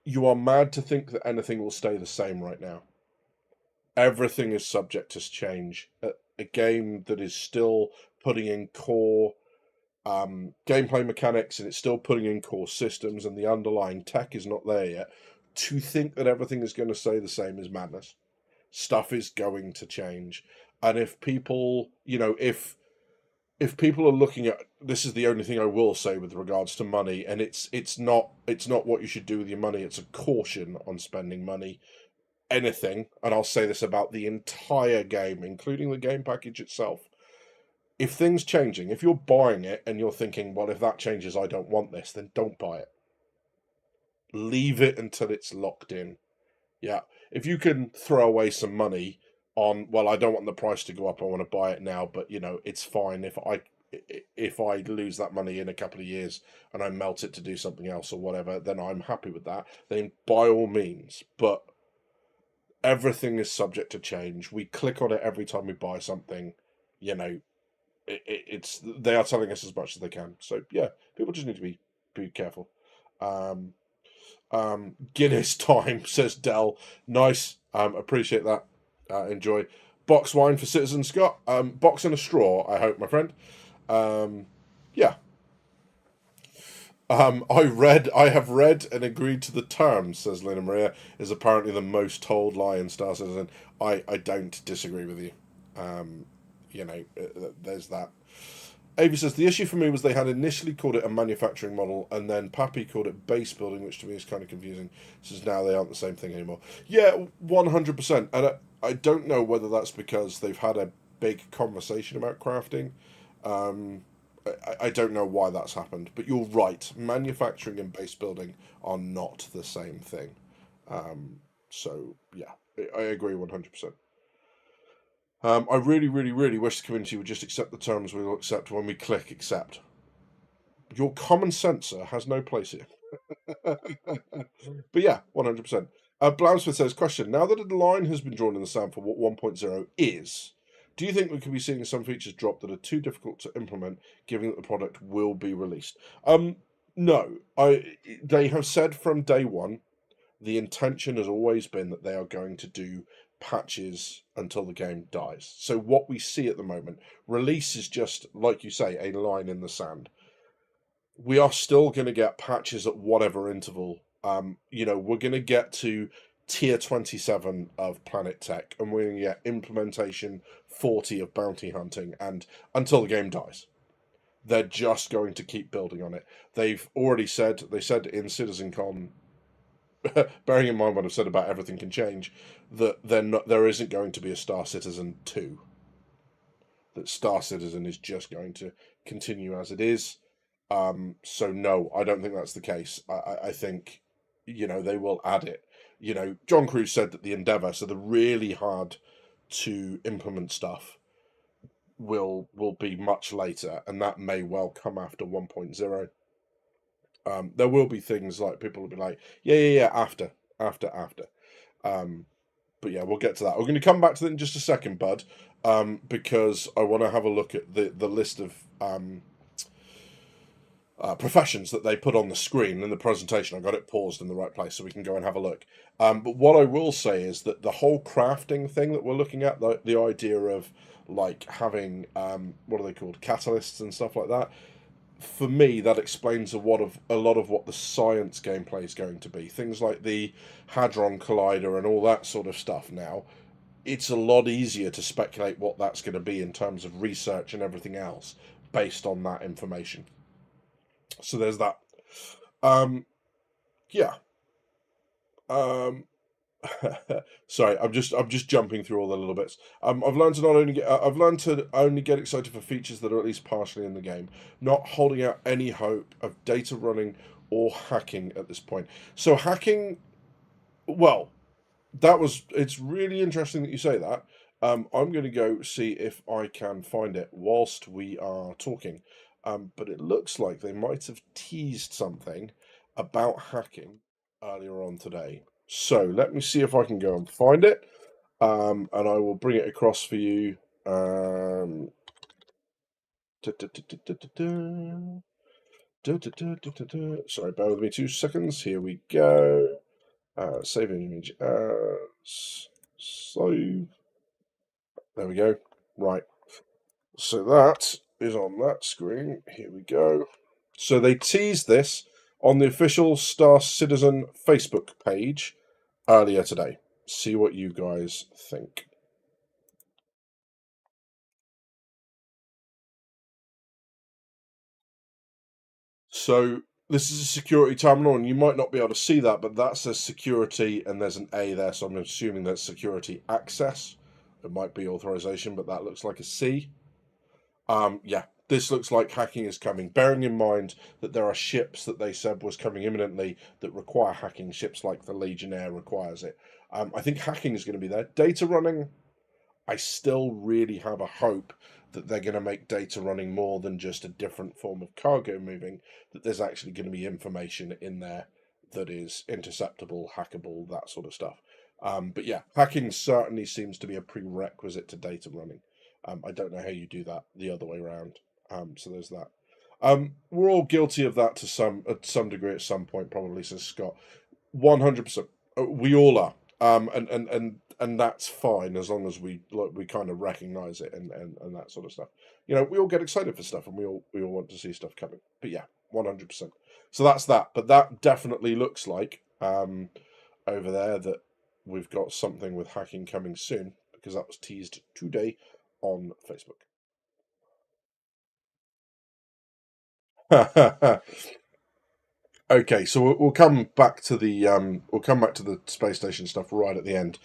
You are mad to think that anything will stay the same right now. Everything is subject to change. A game that is still putting in core gameplay mechanics and it's still putting in core systems and the underlying tech is not there yet. To think that everything is going to stay the same is madness. Stuff is going to change. And if people, you know, if people are looking at, this is the only thing I will say with regards to money, and it's not what you should do with your money. It's a caution on spending money. Anything, and I'll say this about the entire game, including the game package itself. If things changing, if you're buying it and you're thinking, well, if that changes, I don't want this, then don't buy it. Leave it until it's locked in. Yeah, if you can throw away some money on, well, I don't want the price to go up, I want to buy it now, but you know, it's fine if I lose that money in a couple of years and I melt it to do something else or whatever, then I'm happy with that. Then by all means, but everything is subject to change. We click on it every time we buy something. You know, it's they are telling us as much as they can. So yeah, people just need to be careful. Guinness time, says Dell. Nice. Appreciate that. Enjoy. Box wine for Citizen Scott. Box in a straw, I hope, my friend. Yeah. I have read and agreed to the terms, says Lena Maria, is apparently the most told lie in Star Citizen. I don't disagree with you. You know, there's that. Avi says, the issue for me was they had initially called it a manufacturing model, and then Pappy called it base building, which to me is kind of confusing. Says now they aren't the same thing anymore. Yeah, 100%. And I don't know whether that's because they've had a big conversation about crafting. I don't know why that's happened, but you're right. Manufacturing and base building are not the same thing. So, yeah, I agree 100%. I really, really, really wish the community would just accept the terms we will accept when we click accept. Your common sensor has no place here. But yeah, 100%. Blounsmith says, question, now that a line has been drawn in the sand for what 1.0 is, do you think we could be seeing some features drop that are too difficult to implement, given that the product will be released? No. They have said from day one, the intention has always been that they are going to do patches until the game dies. So what we see at the moment, release is just, like you say, a line in the sand. We are still going to get patches at whatever interval. You know, we're going to get to tier 27 of Planet Tech, and we're going to get implementation 40 of bounty hunting, and until the game dies. They're just going to keep building on it. They've already said, they said in Citizencon, bearing in mind what I've said about everything can change, that there isn't going to be a Star Citizen 2. That Star Citizen is just going to continue as it is. So no, I don't think that's the case. I think, you know, they will add it. You know, John Cruz said that the Endeavour, so the really hard to implement stuff, will be much later, and that may well come after 1.0. There will be things like people will be like, yeah, after. But yeah, we'll get to that. We're going to come back to that in just a second, bud, because I want to have a look at the list of professions that they put on the screen in the presentation. I got it paused in the right place so we can go and have a look. But what I will say is that the whole crafting thing that we're looking at, the idea of like having what are they called, catalysts and stuff like that, for me, that explains a lot of what the science gameplay is going to be. Things like the Hadron Collider and all that sort of stuff now. It's a lot easier to speculate what that's going to be in terms of research and everything else based on that information. So there's that. Yeah. Sorry, I'm just jumping through all the little bits. I've learned to only get excited for features that are at least partially in the game, not holding out any hope of data running or hacking at this point. So hacking, well, it's really interesting that you say that. I'm going to go see if I can find it whilst we are talking. But it looks like they might have teased something about hacking earlier on today. So let me see if I can go and find it, and I will bring it across for you. Sorry, bear with me 2 seconds. Here we go. Save image as save. There we go. Right. So that is on that screen. Here we go. So they teased this on the official Star Citizen Facebook page earlier today. See what you guys think. So this is a security terminal, and you might not be able to see that, but that says security, and there's an A there, so I'm assuming that's security access. It might be authorization, but that looks like a C. Yeah, this looks like hacking is coming, bearing in mind that there are ships that they said was coming imminently that require hacking. Ships like the Legionnaire requires it. I think hacking is going to be there. Data running, I still really have a hope that they're going to make data running more than just a different form of cargo moving, that there's actually going to be information in there that is interceptable, hackable, that sort of stuff. But yeah, hacking certainly seems to be a prerequisite to data running. I don't know how you do that the other way around. So there's that. We're all guilty of that to some degree at some point, probably, says Scott. 100%. We all are. And that's fine as long as we kind of recognize it and that sort of stuff. You know, we all get excited for stuff and we all want to see stuff coming. But yeah, 100%. So that's that. But that definitely looks like over there that we've got something with hacking coming soon, because that was teased today on Facebook. Okay, so we'll come back to the space station stuff right at the end.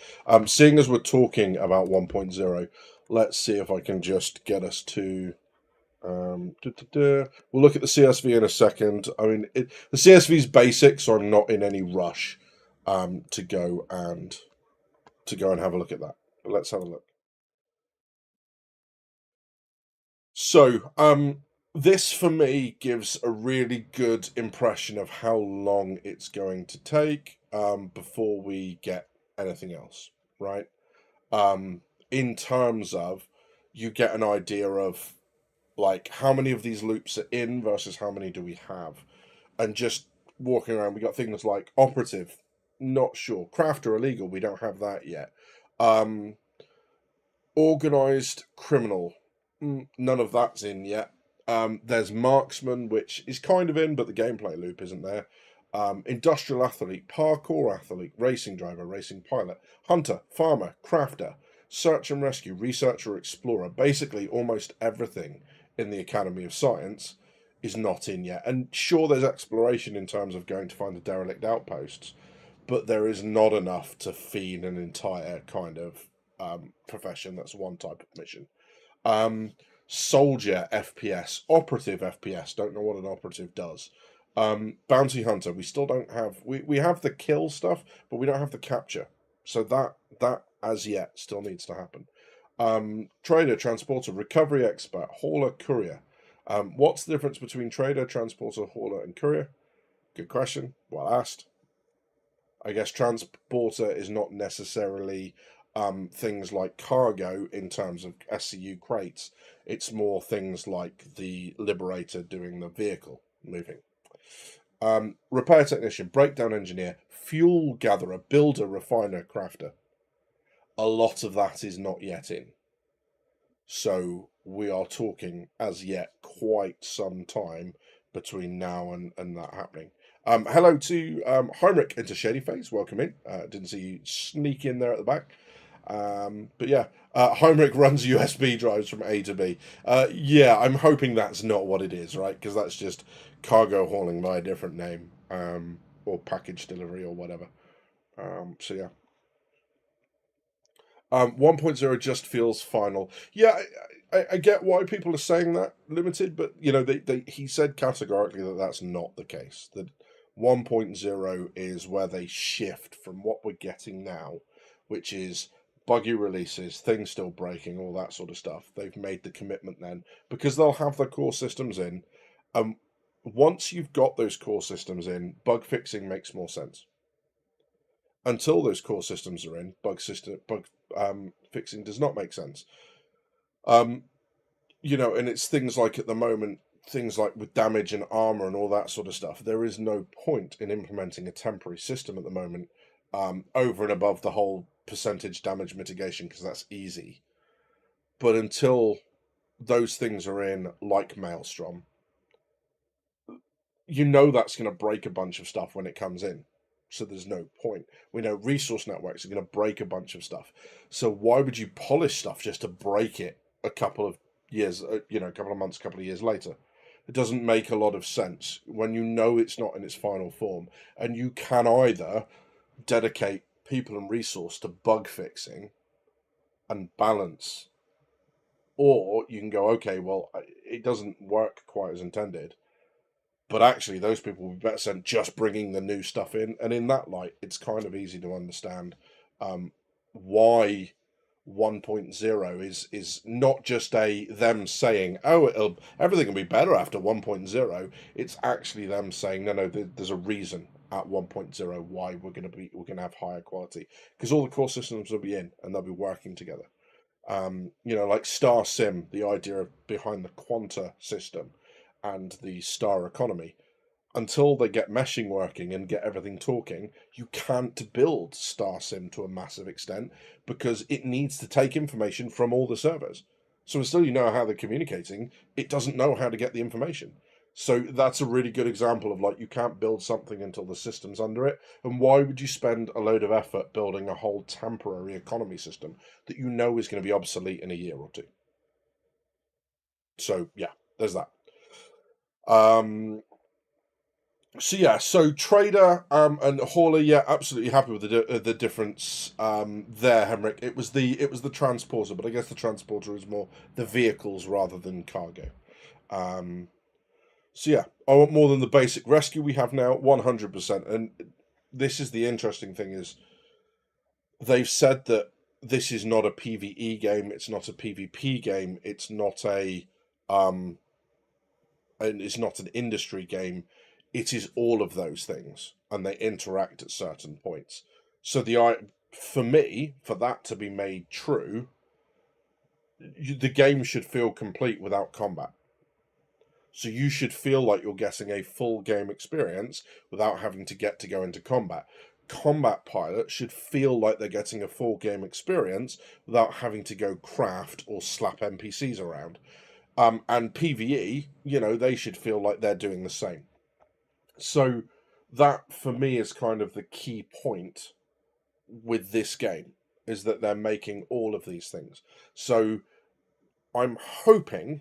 Seeing as we're talking about 1.0, let's see if I can just get us to. We'll look at the CSV in a second. I mean, the CSV's basic, so I'm not in any rush to go and have a look at that. But let's have a look. So, this for me gives a really good impression of how long it's going to take before we get anything else, right? In terms of, you get an idea of like how many of these loops are in versus how many do we have, and just walking around, we got things like operative, not sure, crafter, illegal, we don't have that yet. Organized criminal, none of that's in yet. There's marksman, which is kind of in, but the gameplay loop isn't there. Industrial athlete, parkour athlete, racing driver, racing pilot, hunter, farmer, crafter, search and rescue, researcher, explorer. Basically, almost everything in the Academy of Science is not in yet. And sure, there's exploration in terms of going to find the derelict outposts, but there is not enough to feed an entire kind of profession. That's one type of mission. Soldier FPS, operative FPS, don't know what an operative does. Bounty hunter, we still don't have, we have the kill stuff, but we don't have the capture. So that as yet still needs to happen. Trader, transporter, recovery expert, hauler, courier. What's the difference between trader, transporter, hauler, and courier? Good question. Well asked. I guess transporter is not necessarily things like cargo in terms of SCU crates. It's more things like the Liberator doing the vehicle moving. Repair technician, breakdown engineer, fuel gatherer, builder, refiner, crafter. A lot of that is not yet in. So we are talking as yet quite some time between now and that happening. Hello to Heinrich into Shady Face. Welcome in. Didn't see you sneak in there at the back. But yeah, Heinrich runs USB drives from A to B. Yeah, I'm hoping that's not what it is, right? Because that's just cargo hauling by a different name, or package delivery or whatever. So yeah. 1.0 just feels final. Yeah, I get why people are saying that, Limited, but you know, he said categorically that that's not the case. That 1.0 is where they shift from what we're getting now, which is buggy releases, things still breaking, all that sort of stuff. They've made the commitment then, because they'll have their core systems in. Once you've got those core systems in, bug fixing makes more sense. Until those core systems bug fixing does not make sense. you know, and it's things like at the moment, things like with damage and armor and all that sort of stuff. There is no point in implementing a temporary system at the moment, over and above the whole percentage damage mitigation, because that's easy. But until those things are in, like Maelstrom, you know that's going to break a bunch of stuff when it comes in. So there's no point. We know resource networks are going to break a bunch of stuff. So why would you polish stuff just to break it a couple of years, you know, a couple of months, a couple of years later? It doesn't make a lot of sense when you know it's not in its final form. And you can either dedicate people and resource to bug fixing and balance, or you can go, okay, well, it doesn't work quite as intended. But actually, those people would be better sent just bringing the new stuff in. And in that light, it's kind of easy to understand why 1.0 is not just them saying, oh, everything will be better after 1.0. It's actually them saying, no, there's a reason at 1.0 why we're going to have higher quality, because all the core systems will be in and they'll be working together. You know, like Star Sim, the idea behind the Quanta system and the Star economy, until they get meshing working and get everything talking, you can't build Star Sim to a massive extent, because it needs to take information from all the servers. So until you know how they're communicating, it doesn't know how to get the information. So that's a really good example of, like, you can't build something until the system's under it. And why would you spend a load of effort building a whole temporary economy system that you know is going to be obsolete in a year or two? So yeah, there's that. So yeah, so Trader and Hauler, yeah, absolutely happy with the difference there, Henrik. It was the transporter, but I guess the transporter is more the vehicles rather than cargo. So yeah, I want more than the basic rescue we have now, 100%. And this is the interesting thing, is they've said that this is not a PvE game, it's not a PvP game, it's not and it's not an industry game. It is all of those things, and they interact at certain points. So for me, for that to be made true, the game should feel complete without combat. So you should feel like you're getting a full game experience without having to go into combat. Combat pilots should feel like they're getting a full game experience without having to go craft or slap NPCs around. And PvE, you know, they should feel like they're doing the same. So that, for me, is kind of the key point with this game, is that they're making all of these things. So I'm hoping,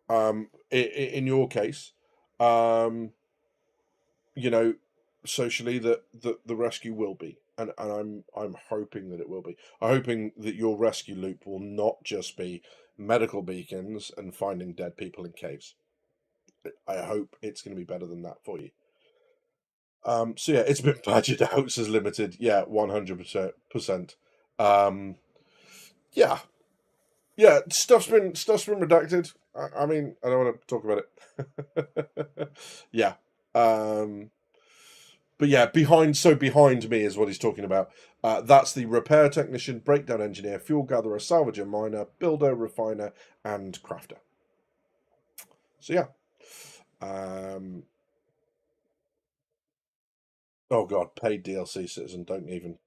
in your case, you know, socially, that the rescue will be, and I'm hoping that it will be. I'm hoping that your rescue loop will not just be medical beacons and finding dead people in caves. I hope it's going to be better than that for you. So yeah, it's been badgered out as limited. Yeah, 100%. Yeah, stuff's been redacted. I mean, I don't want to talk about it. Yeah. But yeah, behind me is what he's talking about. That's the repair technician, breakdown engineer, fuel gatherer, salvager, miner, builder, refiner, and crafter. So yeah. Oh god, paid DLC Citizen. Don't even,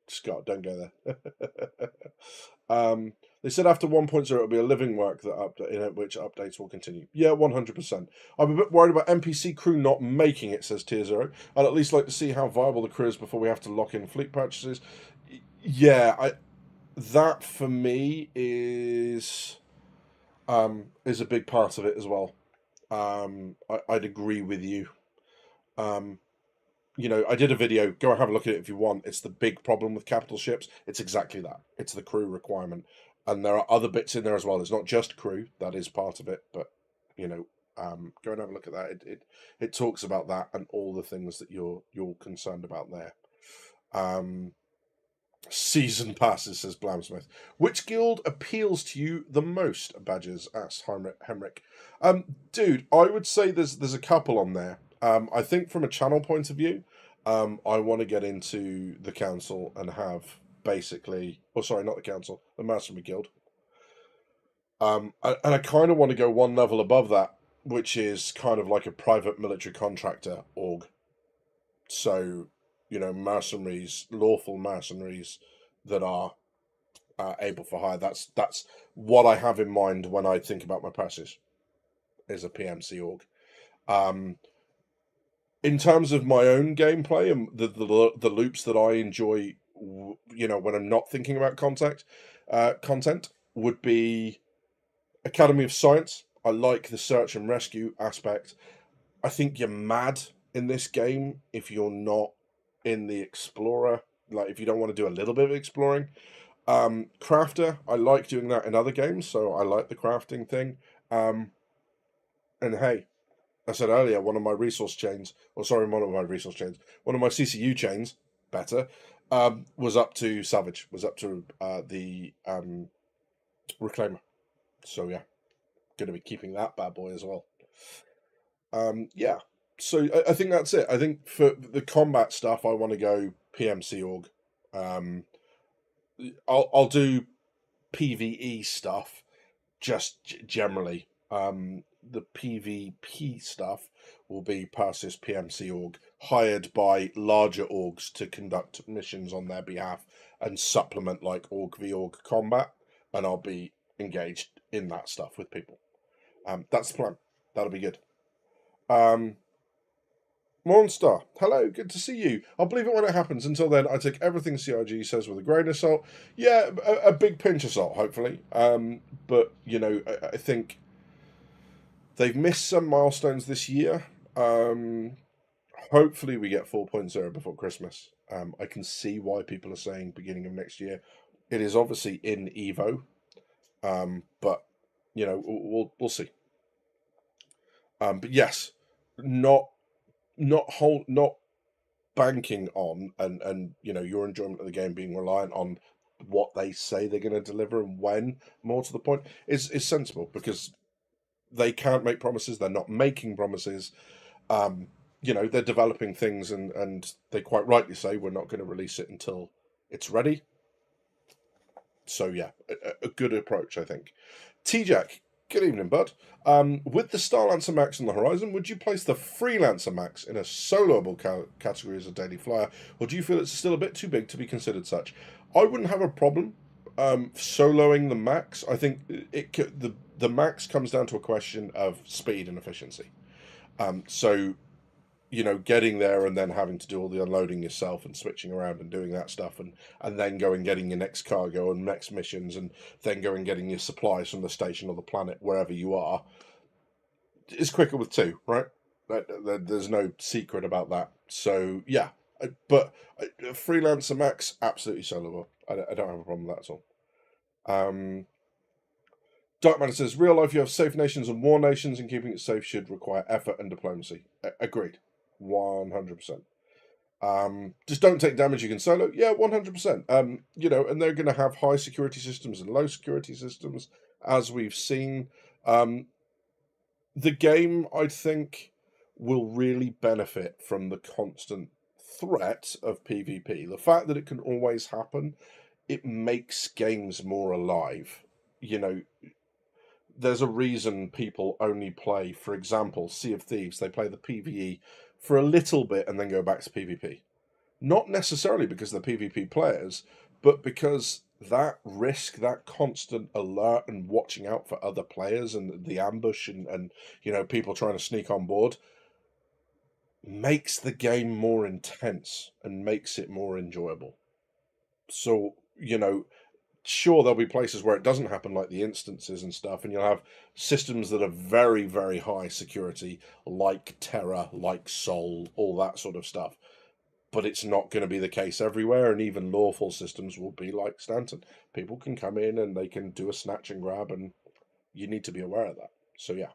Scott, don't go there. They said after 1.0 it'll be a living work in which updates will continue. Yeah, 100%. I'm a bit worried about NPC crew not making it, says Tier Zero. I'd at least like to see how viable the crew is before we have to lock in fleet purchases. Yeah, that for me is a big part of it as well. I'd agree with you. You know, I did a video, go and have a look at it if you want. It's the big problem with capital ships. It's exactly that. It's the crew requirement. And there are other bits in there as well. It's not just crew, that is part of it, but you know, go and have a look at that. It talks about that and all the things that you're concerned about there. Season passes, says Blamsmith. Which guild appeals to you the most, Badgers? Asks Hemrick. Dude, I would say there's a couple on there. I think from a channel point of view, I want to get into the council and have basically, oh sorry, not the council, the Mastermind Guild. And I kind of want to go one level above that, which is kind of like a private military contractor org. So, mercenaries, lawful mercenaries that are able for hire. That's what I have in mind when I think about my passes, is a PMC org. In terms of my own gameplay and the loops that I enjoy, when I'm not thinking about content, would be Academy of Science. I like the search and rescue aspect. I think you're mad in this game if you're not in the explorer, like if you don't want to do a little bit of exploring. Crafter, I like doing that in other games, so I like the crafting thing. And hey, I said earlier, one of my CCU chains, better, was up to Savage, was up to the Reclaimer. So yeah, going to be keeping that bad boy as well. Yeah, so I think that's it. I think for the combat stuff, I want to go PMC org. I'll do PvE stuff just generally. The PvP stuff will be Persis PMC org, hired by larger orgs to conduct missions on their behalf and supplement like org v org combat, and I'll be engaged in that stuff with people. That's the plan. That'll be good. Monster, hello, good to see you. I'll believe it when it happens. Until then, I take everything CIG says with a grain of salt. Yeah, a big pinch of salt, hopefully. But, I think they've missed some milestones this year. Hopefully we get 4.0 before Christmas. I can see why people are saying beginning of next year. It is obviously in Evo. But, we'll see. But yes, not banking on and your enjoyment of the game being reliant on what they say they're going to deliver and when. More to the point, is sensible, because they can't make promises. They're not making promises. They're developing things, and they quite rightly say we're not going to release it until it's ready. So yeah, a good approach, I think. T-Jack, good evening, bud. With the Starlancer Max on the horizon, would you place the Freelancer Max in a soloable category as a daily flyer, or do you feel it's still a bit too big to be considered such? I wouldn't have a problem soloing the Max. I think the Max comes down to a question of speed and efficiency. So, getting there and then having to do all the unloading yourself and switching around and doing that stuff, and then going getting your next cargo and next missions, and then going getting your supplies from the station or the planet, wherever you are, is quicker with two, right? There's no secret about that. So, yeah. But Freelancer Max, absolutely soloable. I don't have a problem with that at all. Darkmatter says, real life you have safe nations and war nations, and keeping it safe should require effort and diplomacy. Agreed. 100%. Just don't take damage you can solo. Yeah, 100%. And they're going to have high security systems and low security systems, as we've seen. The game, I think, will really benefit from the constant threat of PvP. The fact that it can always happen, it makes games more alive. There's a reason people only play, for example, Sea of Thieves. They play the PvE for a little bit and then go back to PvP. Not necessarily because they're PvP players, but because that risk, that constant alert and watching out for other players and the ambush and people trying to sneak on board, makes the game more intense and makes it more enjoyable. So, sure, there'll be places where it doesn't happen, like the instances and stuff, and you'll have systems that are very, very high security, like Terra, like Sol, all that sort of stuff. But it's not going to be the case everywhere, and even lawful systems will be like Stanton. People can come in and they can do a snatch and grab, and you need to be aware of that. So yeah,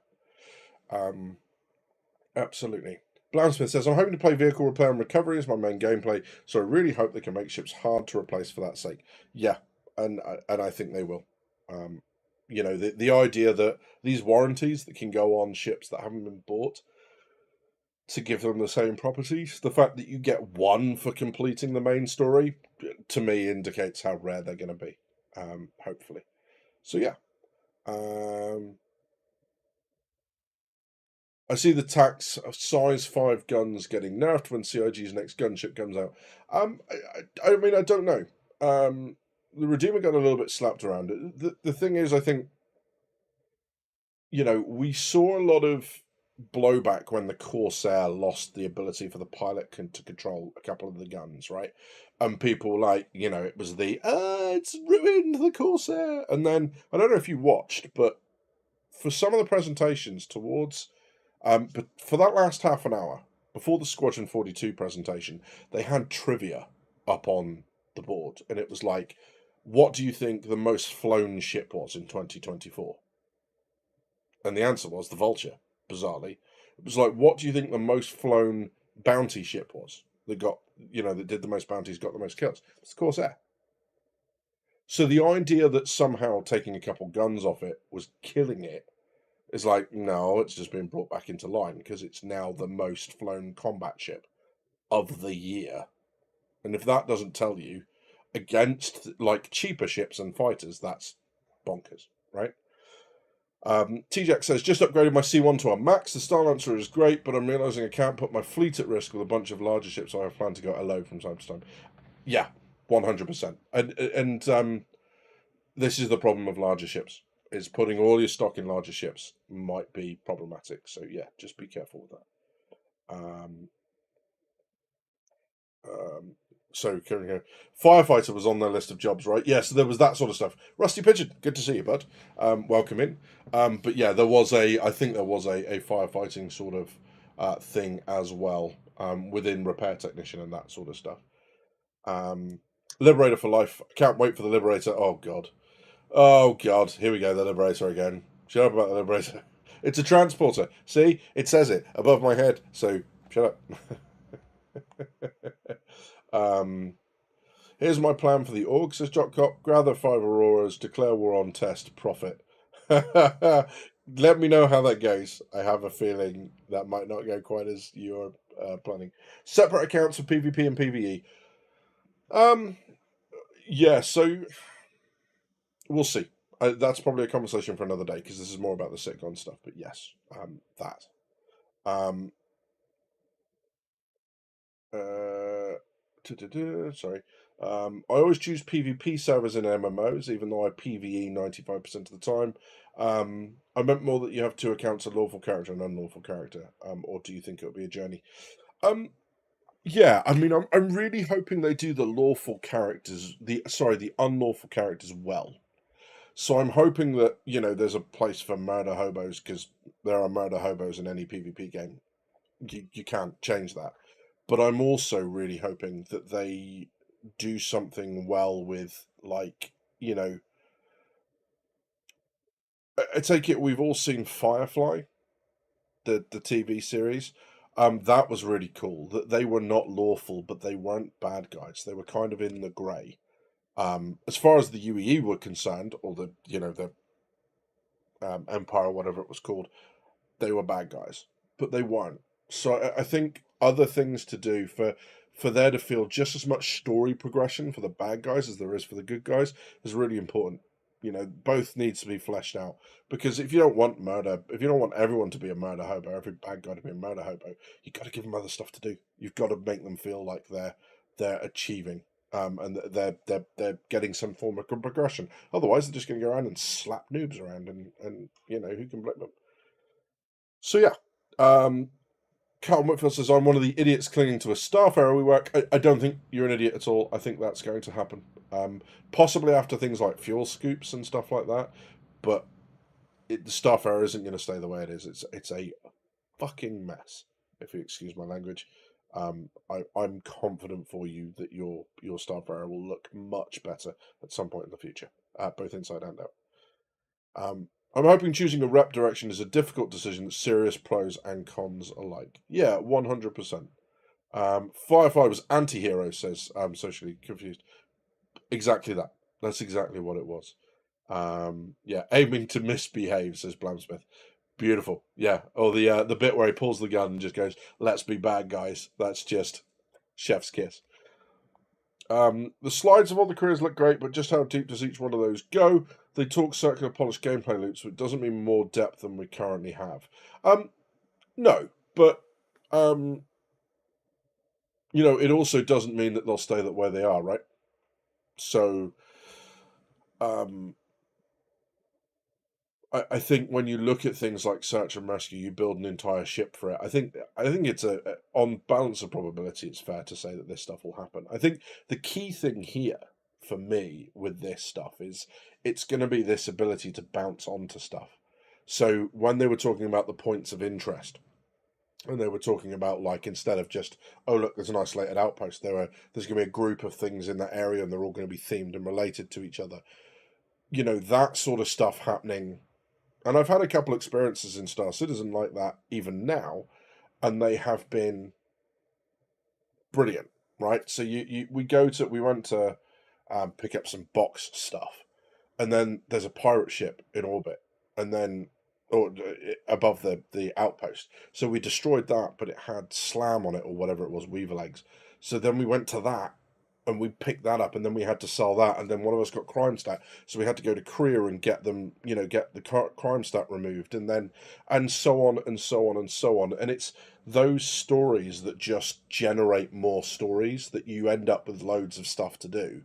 absolutely. Blounsmith says, I'm hoping to play vehicle repair and recovery as my main gameplay, so I really hope they can make ships hard to replace for that sake. Yeah, and I think they will. The idea that these warranties that can go on ships that haven't been bought, to give them the same properties, the fact that you get one for completing the main story, to me indicates how rare they're going to be, hopefully. So yeah, I see the tax of size 5 guns getting nerfed when CIG's next gunship comes out. I mean, I don't know. The Redeemer got a little bit slapped around. The thing is, I think, we saw a lot of blowback when the Corsair lost the ability for the pilot to control a couple of the guns, right? And people were like, it was it's ruined the Corsair. And then, I don't know if you watched, but for some of the presentations towards... but for that last half an hour, before the Squadron 42 presentation, they had trivia up on the board. And it was like, what do you think the most flown ship was in 2024? And the answer was the Vulture, bizarrely. It was like, what do you think the most flown bounty ship was that got, that did the most bounties, got the most kills? It's the Corsair. So the idea that somehow taking a couple guns off it was killing it is like, no, it's just been brought back into line because it's now the most flown combat ship of the year. And if that doesn't tell you, against like cheaper ships and fighters, that's bonkers, right? TJack says, just upgraded my C1 to a max. The Star Lancer is great, but I'm realizing I can't put my fleet at risk with a bunch of larger ships I have planned to go at a low from time to time. Yeah, 100%. And this is the problem of larger ships. Is putting all your stock in larger ships might be problematic. So yeah, just be careful with that. So firefighter was on their list of jobs, right? Yeah, so there was that sort of stuff. Rusty Pigeon, good to see you, bud. Welcome in. But yeah, I think there was a firefighting sort of thing as well, within repair technician and that sort of stuff. Liberator for life. Can't wait for the Liberator. Oh god, here we go, the Liberator again. Shut up about the Liberator. It's a transporter. See, it says it above my head. So shut up. Here's my plan for the org, says Jock Cop. Gather 5 Auroras, declare war on test, profit. Let me know how that goes. I have a feeling that might not go quite as you're planning. Separate accounts for PvP and PvE. Yeah, so we'll see. That's probably a conversation for another day because this is more about the Citizencon stuff. But yes, that. Sorry. I always choose PvP servers in MMOs, even though I PvE 95% of the time. I meant more that you have 2 accounts, a lawful character and unlawful character. Or do you think it'll be a journey? Yeah, I mean, I'm really hoping they do the lawful characters, the unlawful characters well. So I'm hoping that, there's a place for murder hobos, because there are murder hobos in any PvP game. You can't change that. But I'm also really hoping that they do something well with, like, I take it we've all seen Firefly, the TV series. That was really cool. That they were not lawful, but they weren't bad guys. They were kind of in the grey. As far as the UEE were concerned, or the Empire, whatever it was called, they were bad guys, but they weren't. So I think other things to do for there to feel just as much story progression for the bad guys as there is for the good guys is really important. Both needs to be fleshed out, because if you don't want murder, if you don't want everyone to be a murder hobo, every bad guy to be a murder hobo, you've got to give them other stuff to do. You've got to make them feel like they're achieving, and they're getting some form of progression. Otherwise, they're just going to go around and slap noobs around, and who can blame them? So yeah, Carlton Whitfield says, I'm one of the idiots clinging to a Starfarer we work. I don't think you're an idiot at all. I think that's going to happen. Possibly after things like fuel scoops and stuff like that. But the Starfarer isn't going to stay the way it is. It's a fucking mess, if you excuse my language. I'm confident for you that your Starfarer will look much better at some point in the future, both inside and out. I'm hoping choosing a rep direction is a difficult decision, serious pros and cons alike. Yeah, 100%. Firefly was anti-hero, says Socially Confused. Exactly that. That's exactly what it was. Yeah, aiming to misbehave, says Blamsmith. Beautiful. Yeah. Or the bit where he pulls the gun and just goes, let's be bad guys. That's just chef's kiss. The slides of all the careers look great, but just how deep does each one of those go? They talk circular polished gameplay loops, but it doesn't mean more depth than we currently have. No, but it also doesn't mean that they'll stay that where they are, right? So, I think when you look at things like search and rescue, you build an entire ship for it. I think it's on balance of probability, it's fair to say that this stuff will happen. I think the key thing here for me with this stuff is it's going to be this ability to bounce onto stuff. So when they were talking about the points of interest, and they were talking about, like, instead of just, oh look, there's an isolated outpost, there's going to be a group of things in that area, and they're all going to be themed and related to each other. That sort of stuff happening. And I've had a couple experiences in Star Citizen like that even now, and they have been brilliant, right? So we went to pick up some box stuff, and then there's a pirate ship in orbit, and then above the outpost. So we destroyed that, but it had slam on it or whatever it was, weaver legs. So then we went to that, and we picked that up, and then we had to sell that, and then one of us got crime stat, so we had to go to Korea and get them, get the crime stat removed, and so on and so on and so on. And it's those stories that just generate more stories that you end up with loads of stuff to do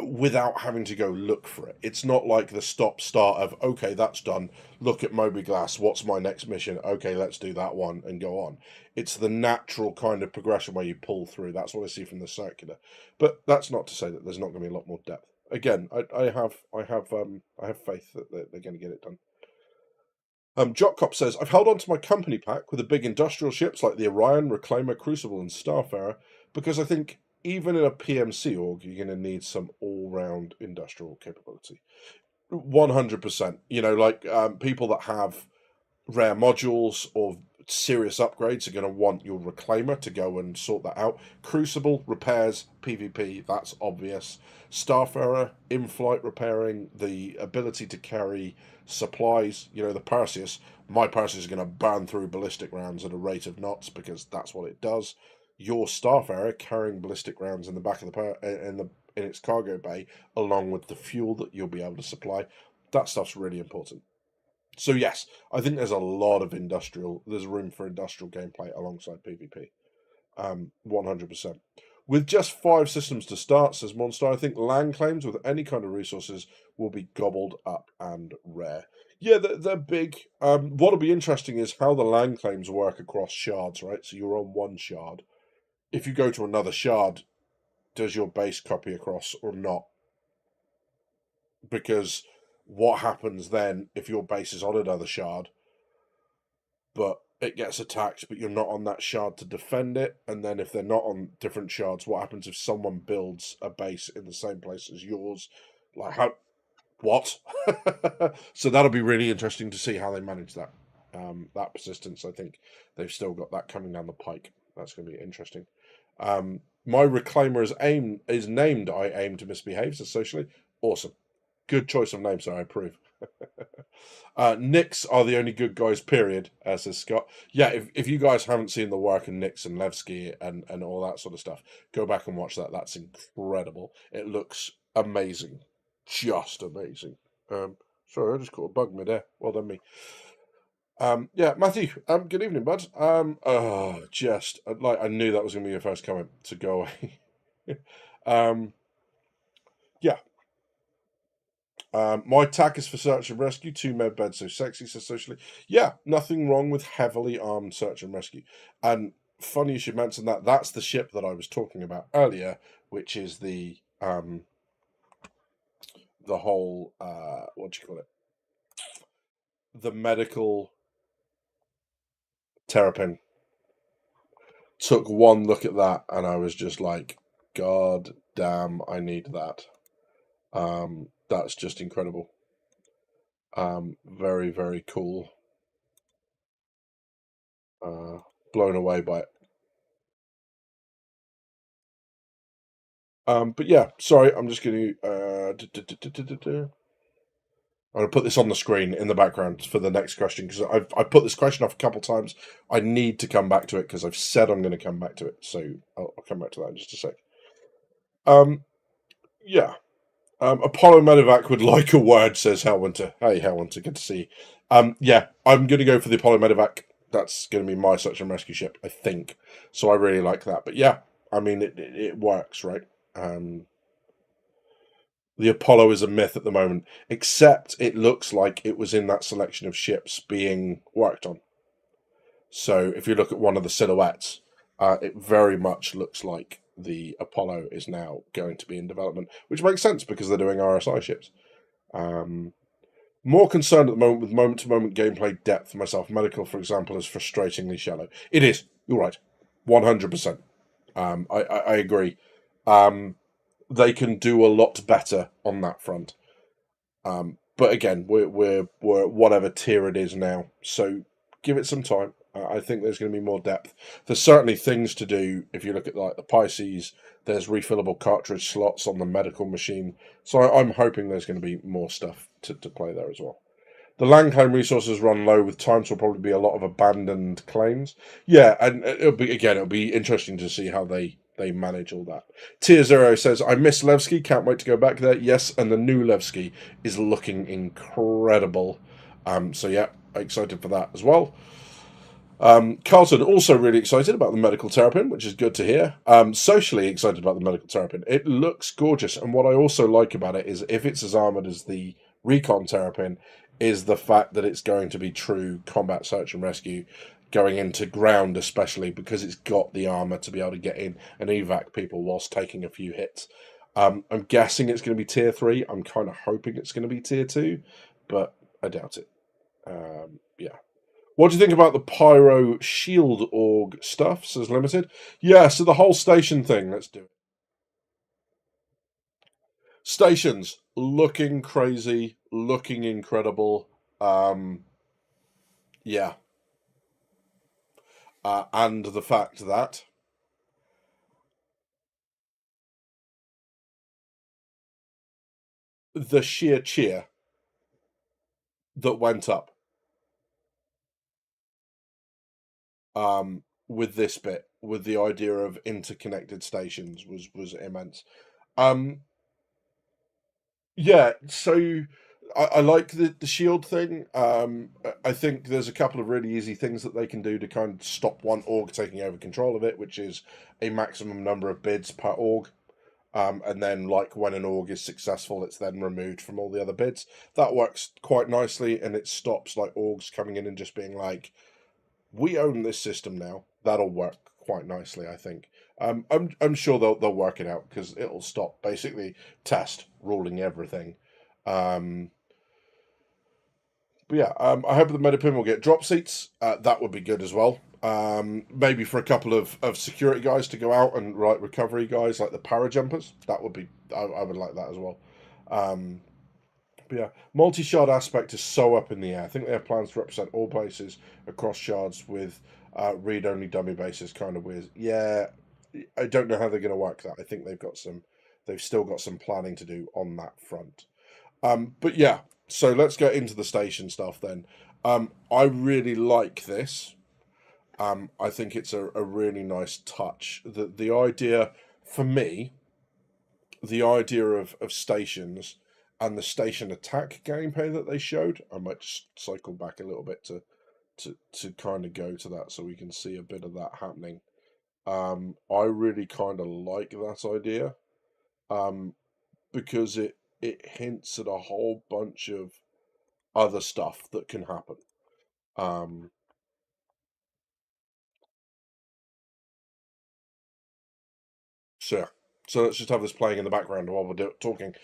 without having to go look for it. It's not like the stop-start of, okay, that's done, look at Moby Glass, what's my next mission? Okay, let's do that one, and go on. It's the natural kind of progression where you pull through. That's what I see from the circular. But that's not to say that there's not going to be a lot more depth. Again, I have faith that they're going to get it done. Jock Cop says, I've held on to my company pack with the big industrial ships like the Orion, Reclaimer, Crucible, and Starfarer because I think even in a PMC org, you're going to need some all-round industrial capability. 100%. People that have rare modules or serious upgrades are going to want your Reclaimer to go and sort that out. Crucible, repairs, PvP, that's obvious. Starfarer, in-flight repairing, the ability to carry supplies, the Perseus. My Perseus is going to burn through ballistic rounds at a rate of knots because that's what it does. Your Starfarer carrying ballistic rounds in the back of in its cargo bay, along with the fuel that you'll be able to supply, that stuff's really important. So yes, I think there's a lot of there's room for industrial gameplay alongside PvP. 100%. With just 5 systems to start, says Monster, I think land claims with any kind of resources will be gobbled up and rare. Yeah, they're big. What'll be interesting is how the land claims work across shards, right? So you're on one shard. If you go to another shard, does your base copy across or not? Because what happens then if your base is on another shard, but it gets attacked, but you're not on that shard to defend it? And then if they're not on different shards, what happens if someone builds a base in the same place as yours? Like, how? What? So that'll be really interesting to see how they manage that. That persistence, I think they've still got that coming down the pike. That's going to be interesting. My Reclaimer is named I Aim to Misbehave, so socially. Awesome. Good choice of name, so I approve. Nyx are the only good guys, period, says Scott. Yeah, if you guys haven't seen the work of Nyx and Levski and all that sort of stuff, go back and watch that. That's incredible. It looks amazing. Just amazing. Sorry, I just caught a bug mid-air. Well done, me. Yeah, Matthew, good evening, bud. I knew that was going to be your first comment, to go away. Yeah. My tack is for search and rescue, 2 med beds, so sexy, so socially. Yeah, nothing wrong with heavily armed search and rescue. And funny you should mention that. That's the ship that I was talking about earlier, which is the whole, what do you call it? The medical Terrapin. Took one look at that and I was just like, God damn, I need that. That's just incredible. Very, very cool. Blown away by it. But yeah, sorry, I'm just going to... I'm going to put this on the screen in the background for the next question, because I've put this question off a couple times. I need to come back to it because I've said I'm going to come back to it. So I'll come back to that in just a sec. Yeah. Apollo Medevac would like a word, says Hellwinter. Hey, Hellwinter, good to see you. Yeah, I'm going to go for the Apollo Medevac. That's going to be my search and rescue ship, I think. So I really like that. But yeah, I mean, it works, right? The Apollo is a myth at the moment, except it looks like it was in that selection of ships being worked on. So if you look at one of the silhouettes, it very much looks like the Apollo is now going to be in development, which makes sense because they're doing RSI ships. More concerned at the moment with moment-to-moment gameplay depth myself. Medical, for example, is frustratingly shallow. It is. You're right. 100%. I agree. They can do a lot better on that front. But again, we're whatever tier it is now, so give it some time. I think there's going to be more depth. There's certainly things to do. If you look at like the Pisces, there's refillable cartridge slots on the medical machine. So I'm hoping there's going to be more stuff to play there as well. The land claim resources run low with times will probably be a lot of abandoned claims. Yeah, and it'll be interesting to see how they manage all that. Tier Zero says, I miss Levski, can't wait to go back there. Yes, and the new Levski is looking incredible. So yeah, excited for that as well. Carlton also really excited about the medical terrapin, which is good to hear. Socially excited about the medical terrapin. It looks gorgeous, and what I also like about it is if it's as armored as the recon terrapin, is the fact that it's going to be true combat search and rescue, going into ground especially because it's got the armor to be able to get in and evac people whilst taking a few hits. I'm guessing it's going to be tier 3. I'm kind of hoping it's going to be tier 2, but I doubt it. Yeah. What do you think about the Pyro Shield Org stuff, says Limited? Yeah, so the whole station thing, let's do it. Stations, looking crazy, looking incredible. Yeah. And the fact that the sheer cheer that went up with this bit, with the idea of interconnected stations was immense. Yeah, so I like the shield thing. I think there's a couple of really easy things that they can do to kind of stop one org taking over control of it, which is a maximum number of bids per org. And then, like, when an org is successful, it's then removed from all the other bids. That works quite nicely, and it stops, like, orgs coming in and just being like, we own this system now. That'll work quite nicely, I think. I'm sure they'll work it out because it'll stop basically test ruling everything. But yeah, I hope the Metapin will get drop seats. That would be good as well. Maybe for a couple of security guys to go out and write recovery guys like the parajumpers. That would be I would like that as well. But yeah, multi-shard aspect is so up in the air. I think they have plans to represent all places across shards with read-only dummy bases. Kind of weird. Yeah, I don't know how they're going to work that. I think they've still got some planning to do on that front. But yeah, so let's get into the station stuff then. I really like this. I think it's a really nice touch. The idea, for me, the idea of stations and the station attack gameplay that they showed, I might just cycle back a little bit to kind of go to that so we can see a bit of that happening. I really kind of like that idea because it hints at a whole bunch of other stuff that can happen. So let's just have this playing in the background while we're talking.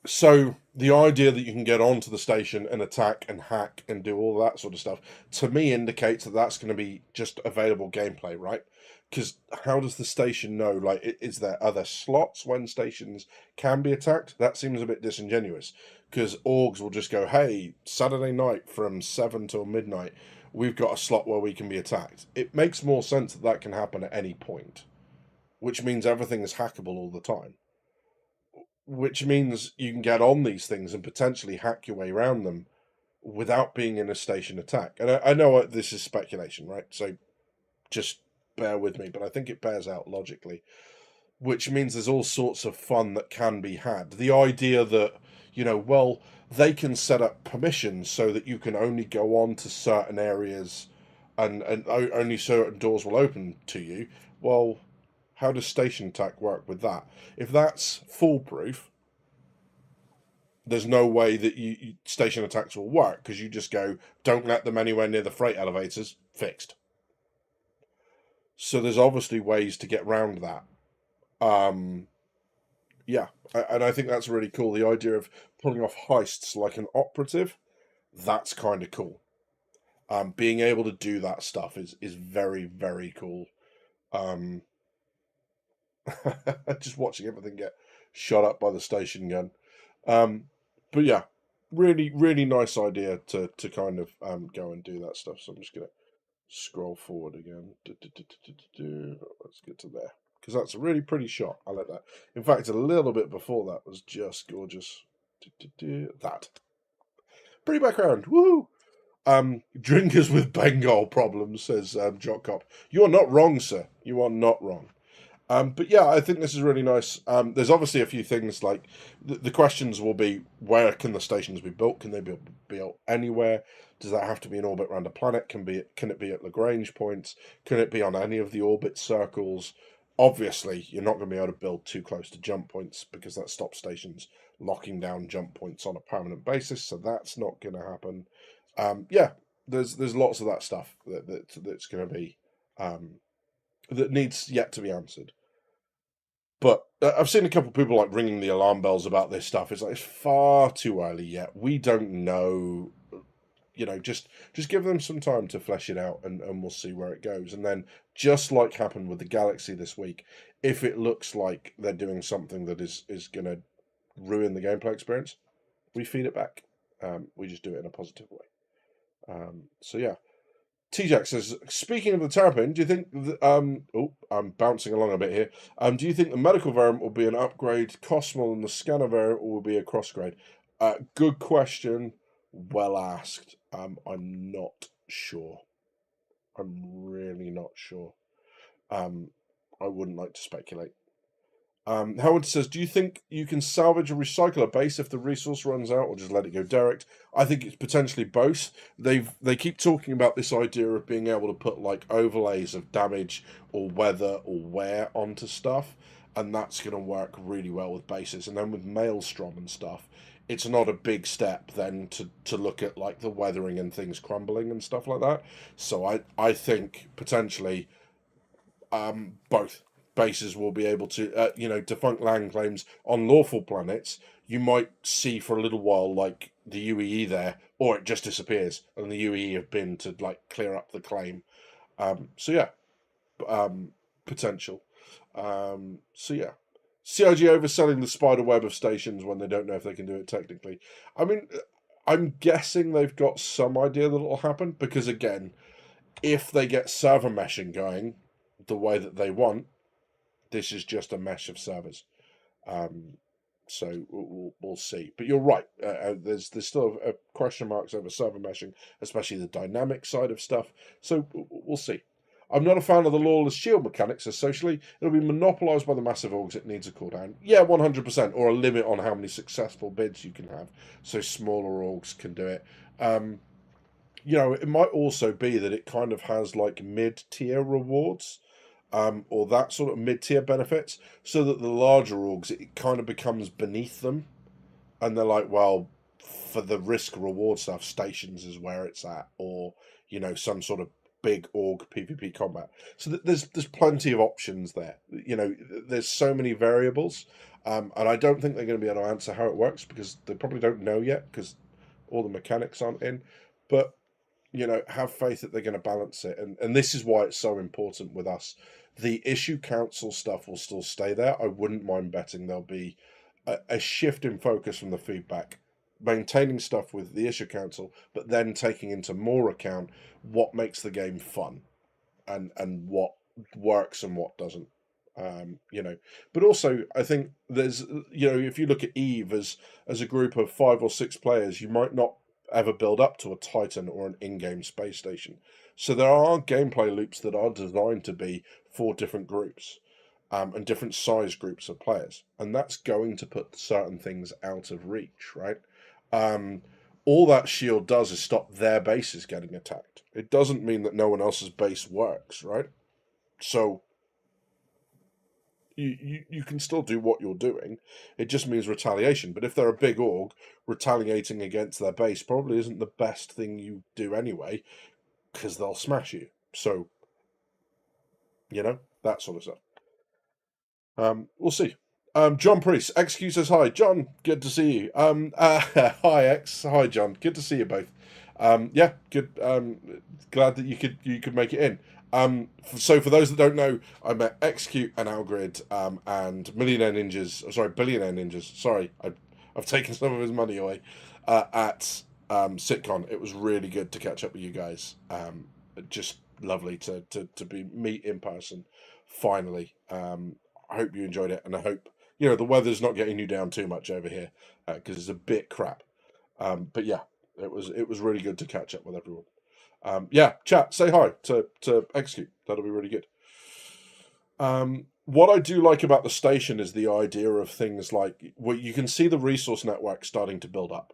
So the idea that you can get onto the station and attack and hack and do all that sort of stuff, to me indicates that that's going to be just available gameplay, right? Because how does the station know? Like, is there other slots when stations can be attacked? That seems a bit disingenuous. Because orgs will just go, hey, Saturday night from 7 till midnight, we've got a slot where we can be attacked. It makes more sense that that can happen at any point, which means everything is hackable all the time. Which means you can get on these things and potentially hack your way around them without being in a station attack. And I know this is speculation, right? So just bear with me, but I think it bears out logically. which means there's all sorts of fun that can be had. The idea that, well, they can set up permissions so that you can only go on to certain areas and only certain doors will open to you. Well, how does station attack work with that? If that's foolproof, there's no way that station attacks will work, because you just go, don't let them anywhere near the freight elevators, fixed. So there's obviously ways to get around that. Yeah, and I think that's really cool. The idea of pulling off heists like an operative, that's kind of cool. Being able to do that stuff is very, very cool. Just watching everything get shot up by the station gun. But yeah, really, really nice idea to kind of go and do that stuff. So I'm just going to scroll forward again. Let's get to there, because that's a really pretty shot. I like that. In fact, a little bit before that was just gorgeous. That pretty background. Woo! Drinkers with Bengal problems, says Jock Cop. You are not wrong, sir. You are not wrong. But yeah, I think this is really nice. There's obviously a few things, like the questions will be, where can the stations be built? Can they be built anywhere? Does that have to be in orbit around a planet? Can it be at Lagrange points? Can it be on any of the orbit circles? Obviously, you're not going to be able to build too close to jump points, because that stops stations locking down jump points on a permanent basis. So that's not going to happen. Yeah, there's lots of that stuff that's going to be that needs yet to be answered. But I've seen a couple of people like ringing the alarm bells about this stuff. It's like, it's far too early yet. We don't know. Just give them some time to flesh it out, and we'll see where it goes. And then, just like happened with the Galaxy this week, if it looks like they're doing something that is going to ruin the gameplay experience, we feed it back. We just do it in a positive way. So yeah. T-Jack says, speaking of the Terrapin, do you think... I'm bouncing along a bit here. Do you think the medical variant will be an upgrade, cost more than the scanner variant, or will be a cross-grade? Good question. Well asked. I'm not sure. I'm really not sure. I wouldn't like to speculate. Howard says, do you think you can salvage a recycler base if the resource runs out, or just let it go direct? I think it's potentially both. They keep talking about this idea of being able to put like overlays of damage or weather or wear onto stuff, and that's going to work really well with bases. And then with Maelstrom and stuff, it's not a big step then to look at like the weathering and things crumbling and stuff like that. So I think potentially both. Bases will be able to, Defunct Land claims on lawful planets, you might see for a little while, like, the UEE there, or it just disappears, and the UEE have been to, like, clear up the claim. So, yeah, potential. So, yeah. CIG overselling the spider web of stations when they don't know if they can do it technically. I mean, I'm guessing they've got some idea that it'll happen, because, again, if they get server meshing going the way that they want, this is just a mesh of servers. So we'll see. But you're right. There's still question marks over server meshing, especially the dynamic side of stuff. So we'll see. I'm not a fan of the lawless shield mechanics, as socially. It'll be monopolised by the massive orgs. It needs a cooldown. Yeah, 100%. Or a limit on how many successful bids you can have. So smaller orgs can do it. It might also be that it kind of has like mid-tier rewards. Or that sort of mid-tier benefits, so that the larger orgs, it kind of becomes beneath them, and they're like, well, for the risk-reward stuff, stations is where it's at, or, some sort of big org PvP combat. So there's plenty of options there. There's so many variables, and I don't think they're going to be able to answer how it works, because they probably don't know yet, because all the mechanics aren't in, but have faith that they're going to balance it. And this is why it's so important with us. The issue council stuff will still stay there. I wouldn't mind betting there'll be a shift in focus from the feedback, maintaining stuff with the issue council, but then taking into more account what makes the game fun and what works and what doesn't. But also I think there's, if you look at EVE as a group of 5 or 6 players, you might not ever build up to a Titan or an in-game space station. So there are gameplay loops that are designed to be for different groups. and different size groups of players, and that's going to put certain things out of reach, right? All that shield does is stop their bases getting attacked. It doesn't mean that no one else's base works, right? So you can still do what you're doing. It just means retaliation. But if they're a big org, retaliating against their base probably isn't the best thing you do anyway, because they'll smash you. So, that sort of stuff. We'll see. John Priest, XQ says hi. John, good to see you. Hi X, hi John, good to see you both. Yeah, good. Glad that you could make it in. So for those that don't know, I met Execute and Algrid and Billionaire Ninjas. Sorry, I've taken some of his money away at Citizncon. It was really good to catch up with you guys. Just lovely to meet in person finally. I hope you enjoyed it, and I hope the weather's not getting you down too much over here because it's a bit crap. But yeah, it was really good to catch up with everyone. Yeah, chat, say hi to Execute. That'll be really good. What I do like about the station is the idea of things like, well, you can see the resource network starting to build up.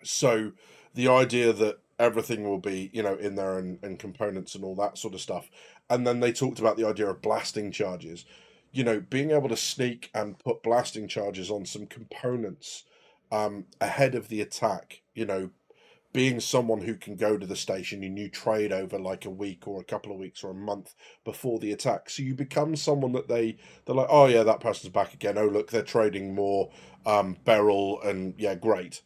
So the idea that everything will be, in there and components and all that sort of stuff. And then they talked about the idea of blasting charges. Being able to sneak and put blasting charges on some components ahead of the attack, being someone who can go to the station and you trade over like a week or a couple of weeks or a month before the attack. So you become someone that they're like, oh yeah, that person's back again. Oh look, they're trading more Beryl, and yeah, great.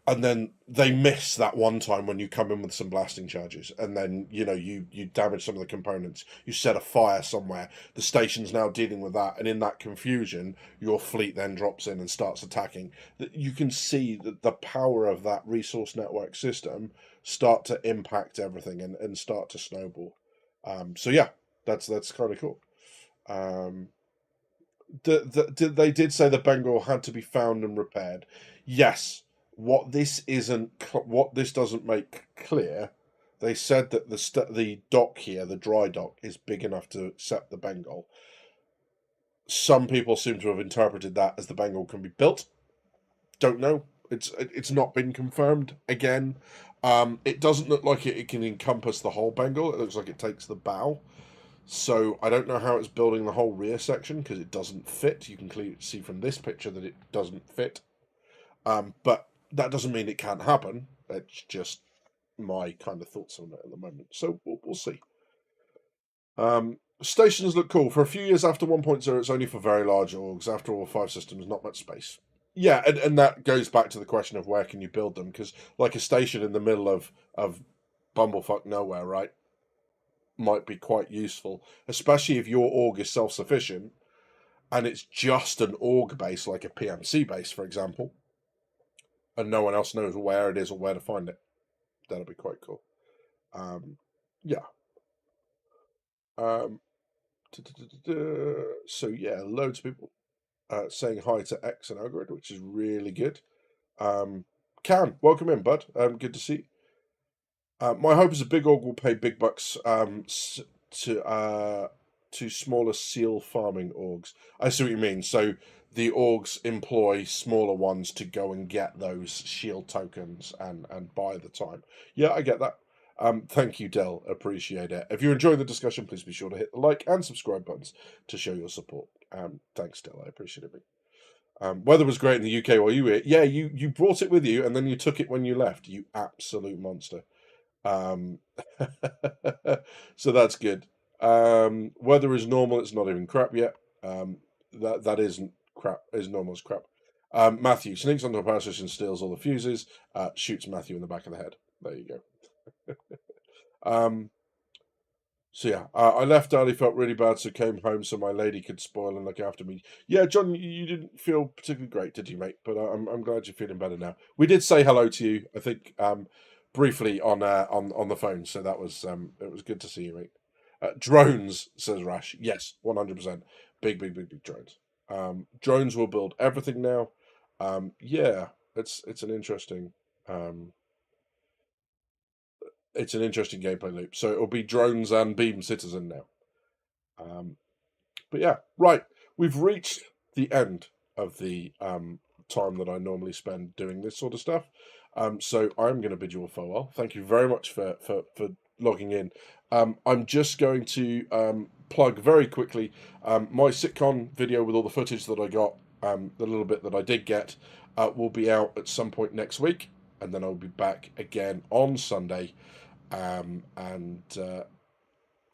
And then they miss that one time when you come in with some blasting charges, and then you damage some of the components, you set a fire somewhere, the station's now dealing with that, and in that confusion your fleet then drops in and starts attacking. You can see the power of that resource network system start to impact everything and start to snowball. So yeah, that's kind of cool. They did say the Bengal had to be found and repaired. Yes. What this doesn't make clear, they said that the dock here, the dry dock, is big enough to accept the Bengal. Some people seem to have interpreted that as the Bengal can be built. Don't know. It's not been confirmed again. It doesn't look like it can encompass the whole Bengal. It looks like it takes the bow. So I don't know how it's building the whole rear section because it doesn't fit. You can clearly see from this picture that it doesn't fit. But that doesn't mean it can't happen. It's just my kind of thoughts on it at the moment. So we'll see. Stations look cool. For a few years after 1.0, it's only for very large orgs. After all, 5 systems, not much space. Yeah, and that goes back to the question of where can you build them? Because like a station in the middle of bumblefuck nowhere, right, might be quite useful, especially if your org is self-sufficient and it's just an org base, like a PMC base, for example, and no one else knows where it is or where to find it. That'll be quite cool. Yeah. So yeah, loads of people saying hi to X and Algrid, which is really good. Can, welcome in, bud. Good to see you. My hope is a big org will pay big bucks to smaller seal farming orgs. I see what you mean. So the orgs employ smaller ones to go and get those shield tokens and buy the time. Yeah, I get that. Thank you, Del. Appreciate it. If you're enjoying the discussion, please be sure to hit the like and subscribe buttons to show your support. Thanks, Del. I appreciate it. Weather was great in the UK while you were here. Yeah, you brought it with you and then you took it when you left. You absolute monster. So that's good. Weather is normal. It's not even crap yet. That isn't crap. Is normal as crap. Matthew sneaks onto a power station, steals all the fuses, shoots Matthew in the back of the head. There you go. So yeah, I left early, felt really bad, so came home so my lady could spoil and look after me. Yeah, John, you didn't feel particularly great, did you, mate? But I'm glad you're feeling better now. We did say hello to you, I think, briefly on the phone, so that was it was good to see you, mate. Drones, says Rash. Yes, 100%. Big drones. Drones will build everything now. Yeah, it's an interesting gameplay loop. So it'll be drones and Beam Citizen now. But yeah, right. We've reached the end of the time that I normally spend doing this sort of stuff. So I'm going to bid you all farewell. Thank you very much for logging in. I'm just going to plug very quickly my sitcom video with all the footage that I got, the little bit that I did get, will be out at some point next week, and then I'll be back again on Sunday.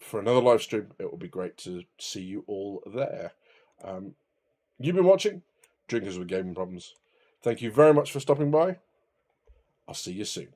For another live stream, it will be great to see you all there. You've been watching Drinkers with Gaming Problems. Thank you very much for stopping by. I'll see you soon.